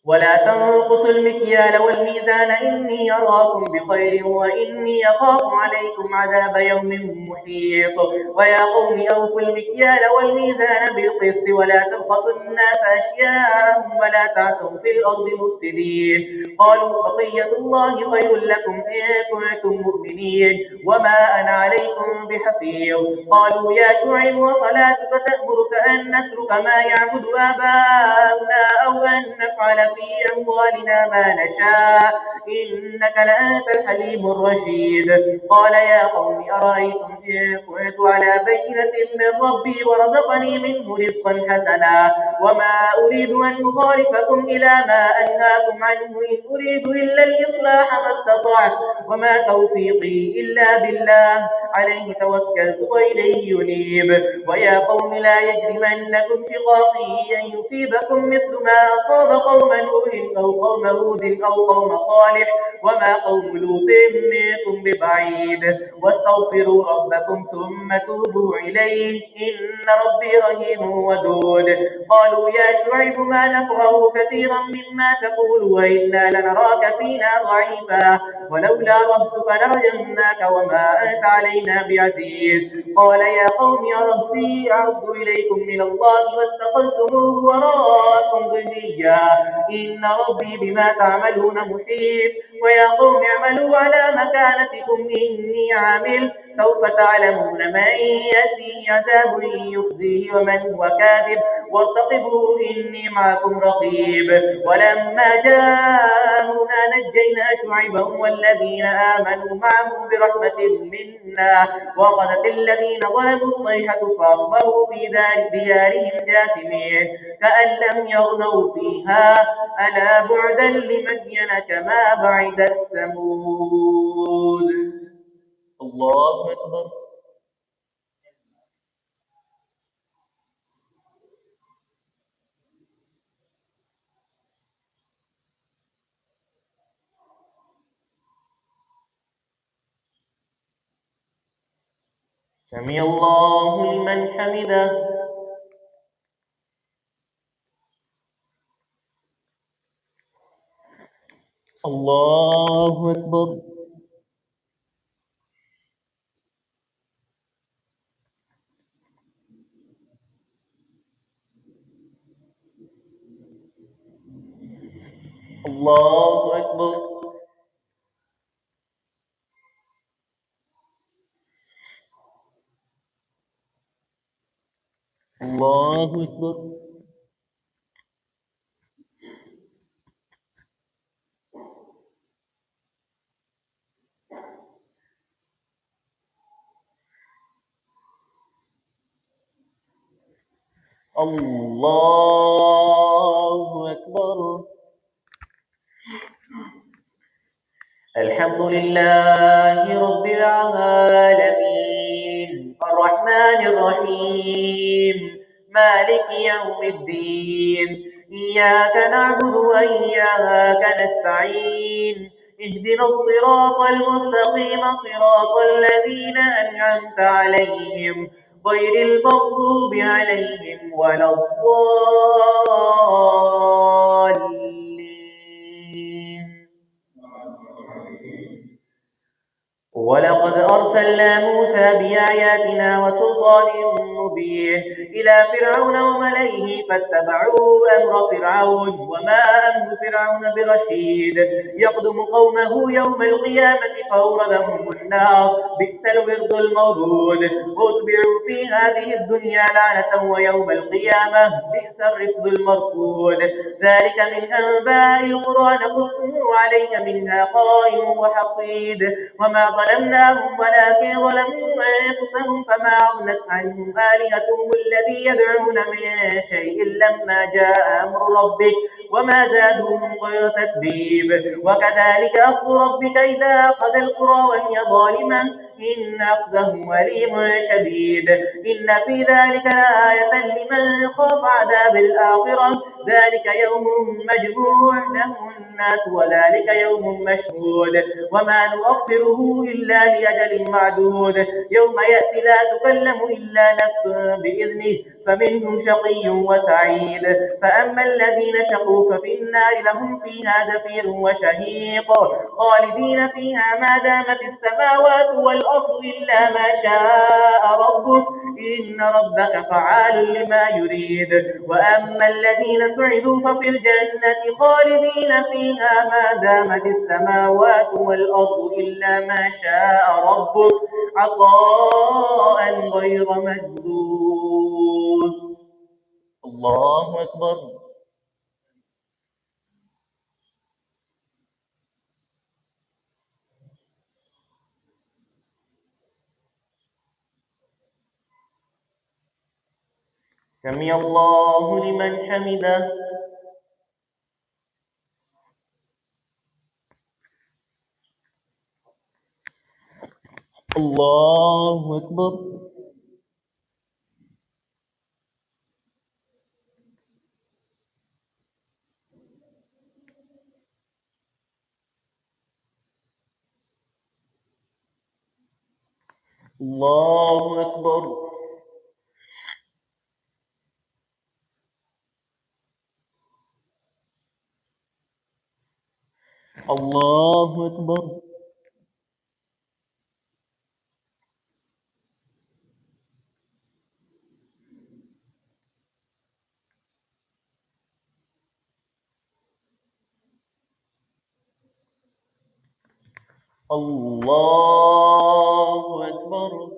ولا تنقصوا المكيال والميزان إني أراكم بخير وإني أخاف عليكم عذاب يوم محيط ويا قوم أوفوا المكيال والميزان بالقسط ولا تبخسوا الناس أشياءهم ولا تعثوا في الأرض مفسدين قالوا بقية الله خير لكم إن كنتم مؤمنين وما أنا عليكم بحفيظ قالوا يا شعيب وصلاتك تأمرك أن نترك ما يعبد آباؤنا أو أن نفعل في أموالنا ما نشاء إنك لأنت الحليم الرشيد قال يا قوم أرأيتم إن كنت على بينة من ربي ورزقني منه رزقا حسنا وما أريد أن أخالفكم إلى ما أنهاكم عنه إن أريد إلا الإصلاح ما استطعت وما توفيقي إلا بالله عليه توكلت وإليه ينيب ويا قوم لا يجرمنكم شقاقي أن يصيبكم مثل ما أصاب قوم نوح أو قوم هود أو قوم صالح وما قوم لوط منكم ببعيد واستغفروا ربكم ثم توبوا إليه إن ربي رحيم ودود قالوا يا شعيب ما نفقه كثيرا مما تقول وإنا لنراك فينا ضعيفا ولولا رهتك لرجمناك وما أنت علينا بعزيز قال يا قوم أرهطي أعد إليكم من الله واتخذتموه وراءكم ظهريا إن ربي بما تعملون محيط ويا قوم اعملوا على مكانتكم إني عامل سوف تعلمون من يأتيه عذاب يخزيه ومن هو كاذب وارتقبوا إني معكم رقيب ولما جاء أمرنا نجينا شعيبا والذين آمنوا معه برحمة منا وأخذت الذين ظلموا الصيحة فأصبحوا في ديارهم جاثمين كأن لم يغنوا فيها ألا بعدا لمدين كما بعدت ثمود الله أكبر سمع الله لمن حمده الله أكبر الله أكبر الله أكبر الله أكبر الحمد لله رب العالمين الرحمن الرحيم مالك يوم الدين إياك نعبد وإياك نستعين اهدنا الصراط المستقيم صراط الذين أنعمت عليهم غير المغضوب عليهم ولا الضالين ولقد أرسلنا موسى بآياتنا وسلطان مبين إلى فرعون وملئه فاتبعوا أمر فرعون وما أمر فرعون برشيد يقدم قومه يوم القيامة فأوردهم النار بئس الورد المورود واتبعوا في هذه الدنيا لعنة ويوم القيامة بئس الرفد المرفود ذلك من أنباء القرى نقصه عليك منها قائم وحصيد وما ظلمناهم ولكن ظلموا أنفسهم فما أغنت عنهم آلهتهم الذي يدعون من شيء لما جاء أمر ربك وما زادوهم غير تتبيب وكذلك أخذ ربك إذا أخذ القرى وهي ظالمة إن أخذه أليم شديد إن في ذلك لآية لمن خاف عذاب الآخرة ذلك يوم مجموع له الناس وذلك يوم مشهود وما نؤخره إلا لأجل معدود يوم يأتي لا تكلم إلا نفس بإذنه فمنهم شقي وسعيد فأما الذين شقوا ففي النار لهم فيها زفير وشهيق خالدين فيها ما دامت السماوات والأرض إلا ما شاء ربك إن ربك فعال لما يريد وأما الذين سعدوا ففي الجنة خالدين فيها ما دامت السماوات والأرض إلا ما شاء ربك عطاء غير مجدود الله أكبر سمع الله لمن حمده الله أكبر الله أكبر الله أكبر الله أكبر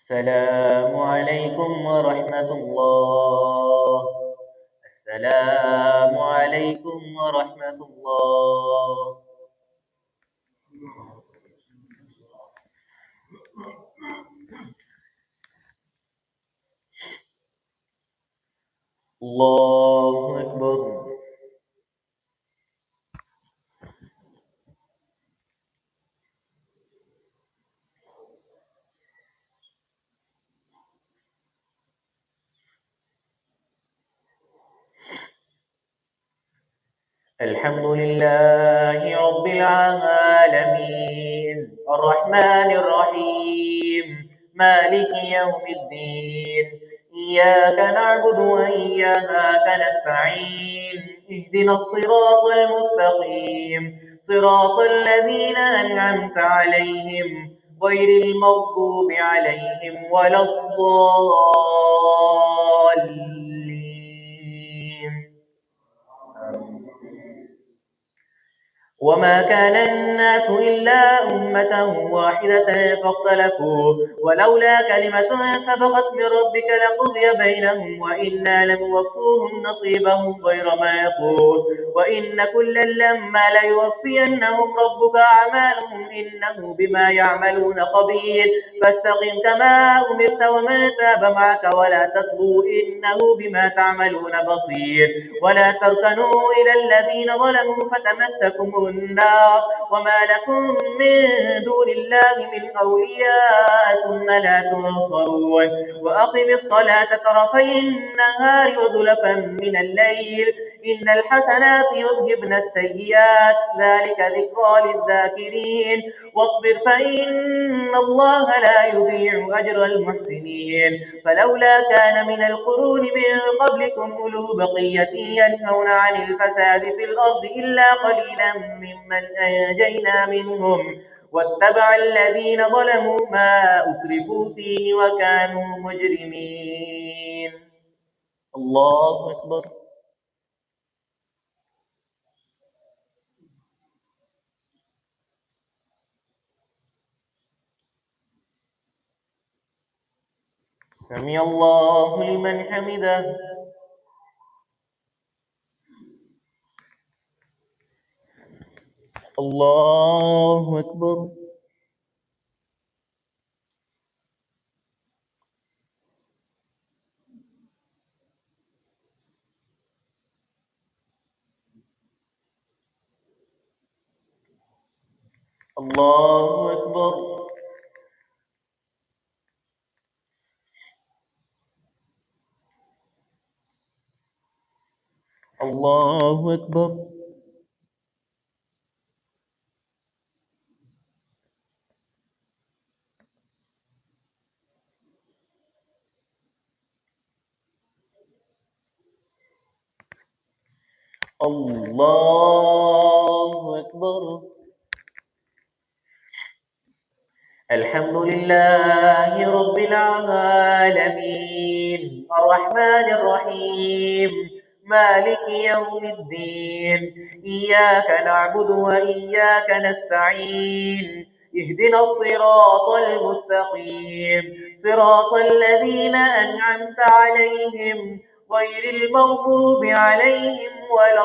السلام عليكم ورحمة الله السلام عليكم ورحمة الله الله أكبر الحمد لله رب العالمين الرحمن الرحيم مالك يوم الدين إياك نعبد وإياك نستعين اهدنا الصراط المستقيم صراط الذين أنعمت عليهم غير المغضوب عليهم ولا الضالين. وما كان الناس إلا أمة واحدة فاختلفوا ولولا كلمة سبقت من ربك لقضي بينهم وإنا لموفوهم نصيبهم غير منقوص وإن كلا لما ليوفينهم ربك أعمالهم إنه بما يعملون خبير فاستقم كما أمرت ومن تاب معك ولا تطغوا إنه بما تعملون بصير ولا تركنوا إلى الذين ظلموا فتمسكم النار وما لكم من دون الله من أولياء ثم لا تنصرون وأقم الصلاة طرفي النهار وزلفا من الليل إن الحسنات يذهبن السيئات ذلك ذكرى للذاكرين واصبر فإن الله لا يضيع أجر المحسنين فلولا كان من القرون من قبلكم أولو بقية ينهون عن الفساد في الأرض إلا قليلا ممن أنجينا منهم واتبع الذين ظلموا ما أترفوا فيه وكانوا مجرمين. الله أكبر. سمع الله لمن حمده. الله أكبر. الله أكبر. الله أكبر. الله أكبر. الحمد لله رب العالمين الرحمن الرحيم مالك يوم الدين إياك نعبد وإياك نستعين اهدنا الصراط المستقيم صراط الذين أنعمت عليهم غير المغضوب عليهم ولا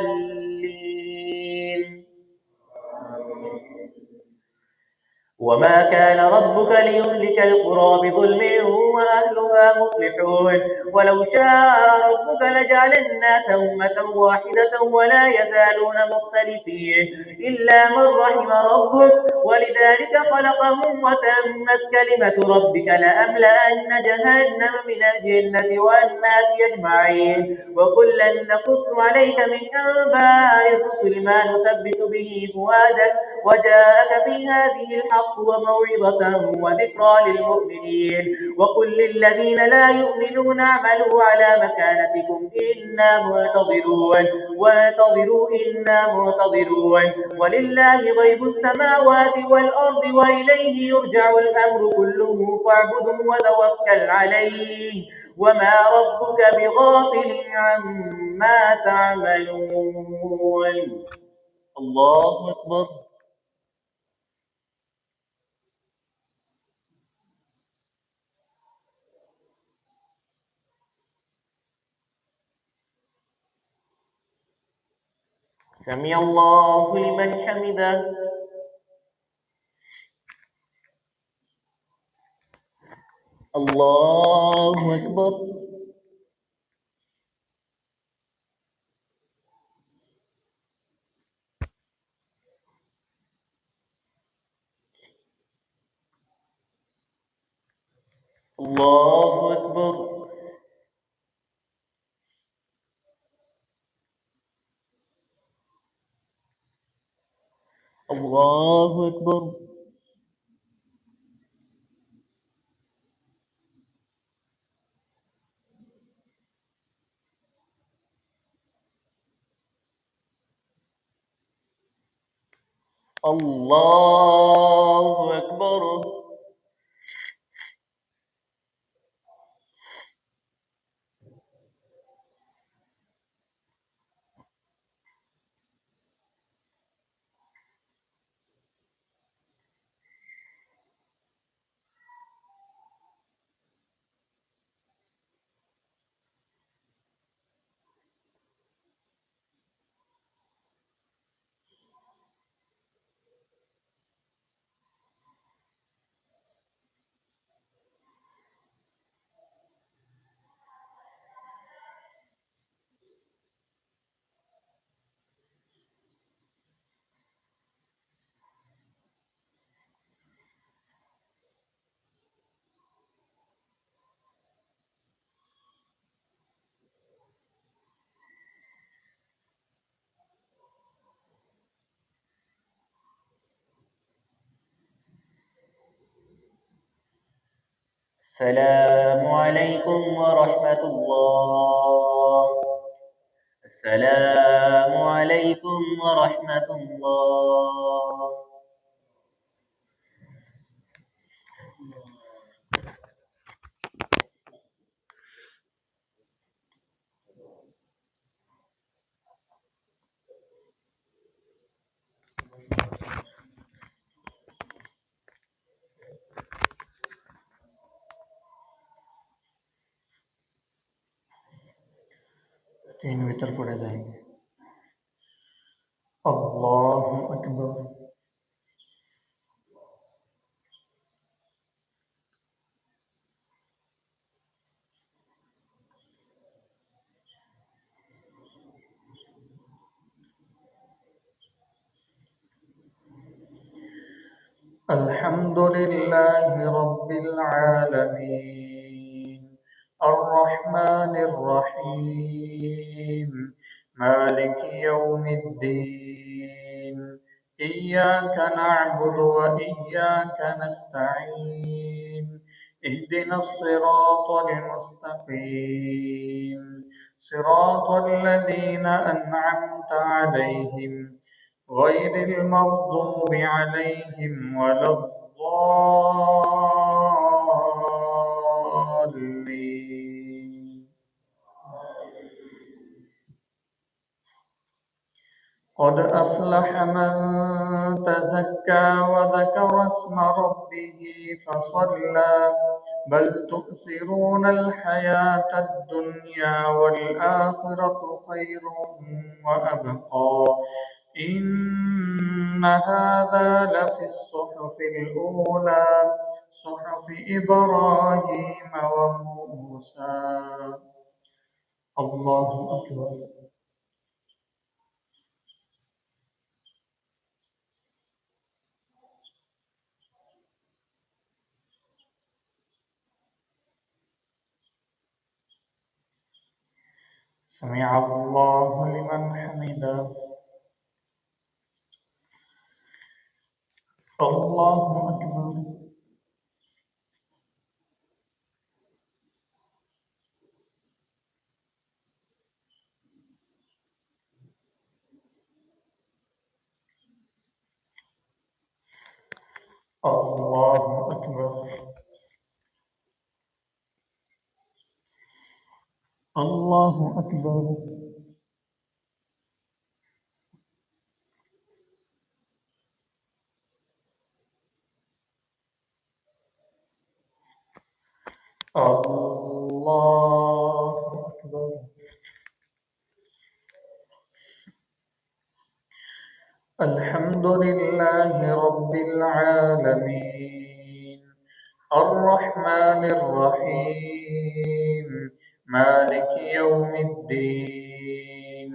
الضالين. وما كان ربك ليهلك القرى بظلم وأهلها مصلحون ولو شاء ربك لجعل الناس أمة واحدة ولا يزالون مختلفين إلا من رحم ربك ولذلك خلقهم وتمت كلمة ربك لأملأن جهنم من الجنة والناس أجمعين وكلا نقص عليك من أنباء الرسل ما نثبت به فؤادك وجاءك في هذه الحق وموعظة وذكرى للمؤمنين وقل للذين لا يؤمنون اعملوا على مكانتكم إنا منتظرون وانتظروا إنا منتظرون ولله غيب السماوات والأرض وإليه يرجع الأمر كله فاعبده وتوكل عليه وما ربك بغافل عما تعملون. الله أكبر. سمع الله لمن حمده. الله أكبر. الله أكبر. الله أكبر. الله أكبر. السلام عليكم ورحمة الله. السلام عليكم ورحمة الله. तीन वितर पढ़े जाएंगे। अल्लाहु अकबर। الحمد لله رب العالمين الرحمن الرحيم مالك يوم الدين إياك نعبد وإياك نستعين اهدنا الصراط المستقيم صراط الذين أنعمت عليهم غير المغضوب عليهم ولا الضالين. قد أفلح من تزكى وذكر اسم ربه فصلى بل تؤثرون الحياة الدنيا والآخرة خير وأبقى إن هذا لفي الصحف الأولى صحف إبراهيم وموسى. الله أكبر. سمع الله لمن حمده. الله أكبر. الله أكبر. الله أكبر. الله أكبر. الحمد لله رب العالمين الرحمن الرحيم مالك يوم الدين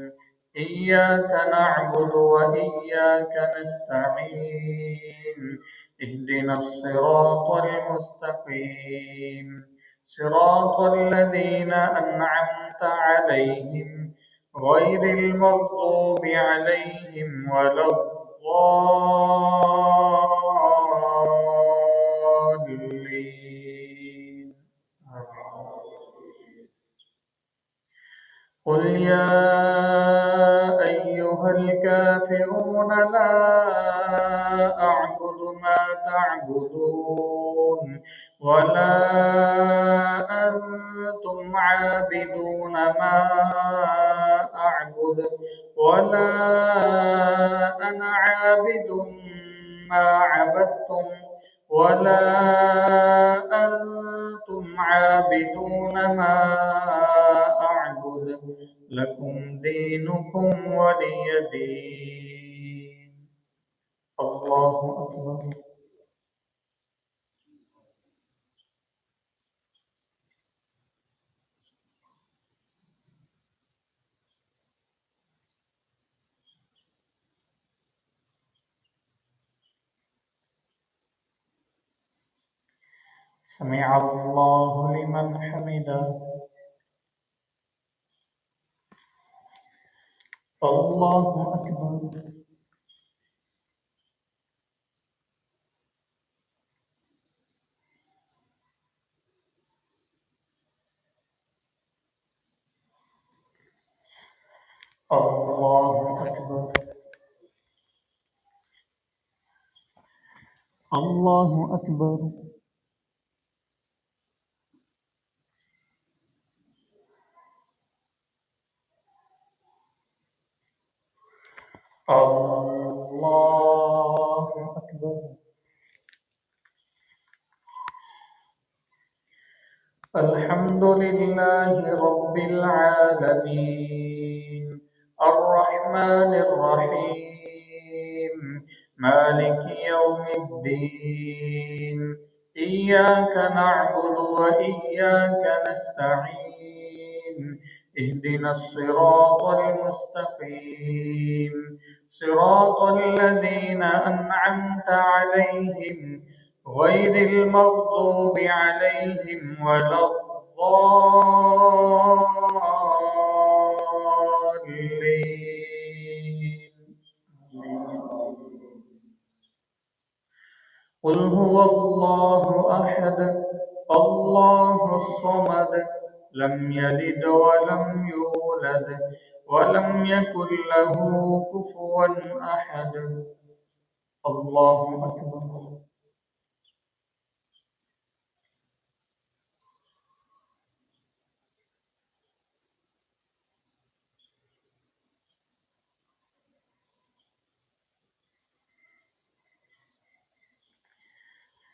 إياك نعبد وإياك نستعين اهدنا الصراط المستقيم صراط الذين أنعمت عليهم غير المغضوب عليهم ولا الضالين. قل يا
أيها الكافرون لا أعبد ما تعبدون ولا أنتم عابدون ما أعبد ولا أنا عابد ما عبدتم ولا أنتم عابدون ما أعبد لكم دينكم ولي دين. الله أكبر. سمع الله لمن حمده. الله أكبر. الله أكبر. الله أكبر. الله أكبر. الحمد لله رب العالمين الرحمن الرحيم مالك يوم الدين إياك نعبد وإياك نستعين اهدنا الصراط المستقيم صراط الذين أنعمت عليهم غير المغضوب عليهم ولا الضالين. قل هو الله أحد الله الصمد لم يلد ولم يولد ولم يكن له كفوا أحد. الله أكبر.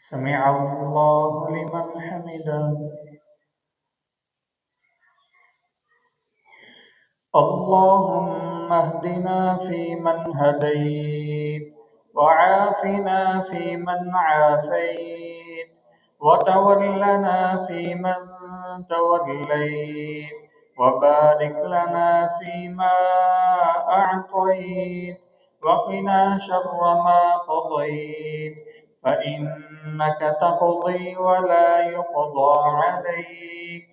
سمع الله لمن حمده. اللهم اهدنا فيمن هديت وعافنا فيمن عافيت وتولنا فيمن توليت وبارك لنا فيما أعطيت وقنا شر ما قضيت فإنك تقضي ولا يقضى عليك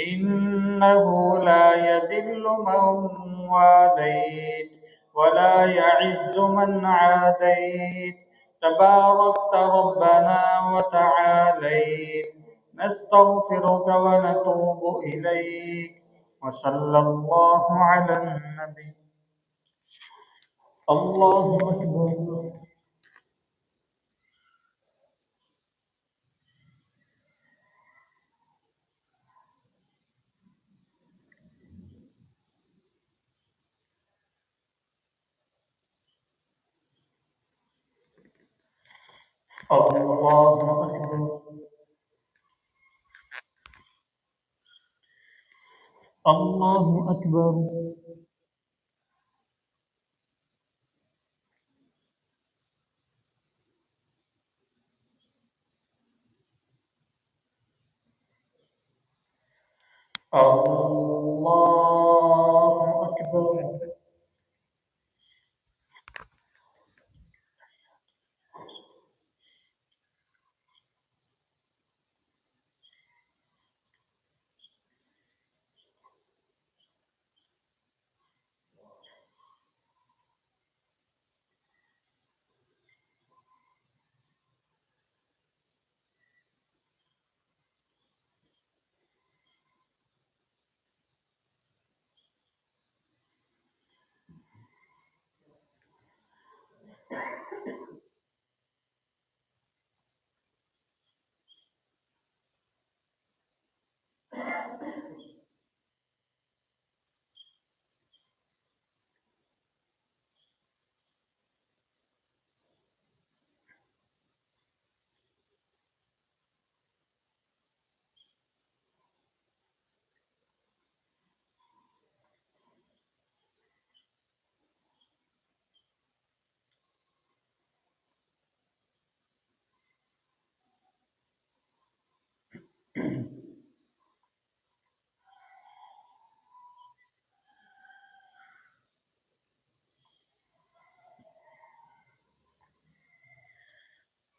إنه لا يذل من واليت ولا يعز من عاديت تباركت ربنا وتعاليت نستغفرك ونتوب إليك وصلى الله على النبي. الله أكبر. الله أكبر. الله أكبر. الله أكبر.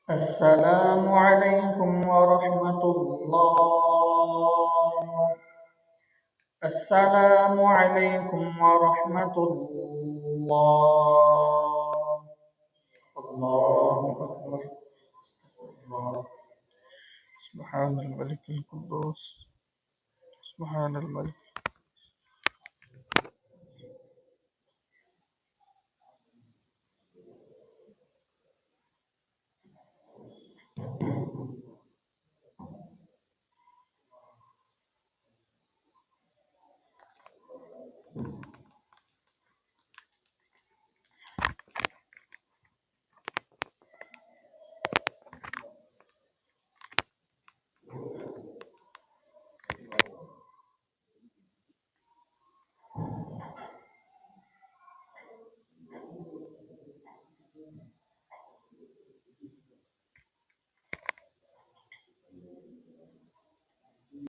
السلام عليكم ورحمة الله. السلام عليكم ورحمة الله. الله أكبر. استغفر الله. سبحان الملك القدوس. سبحان الملك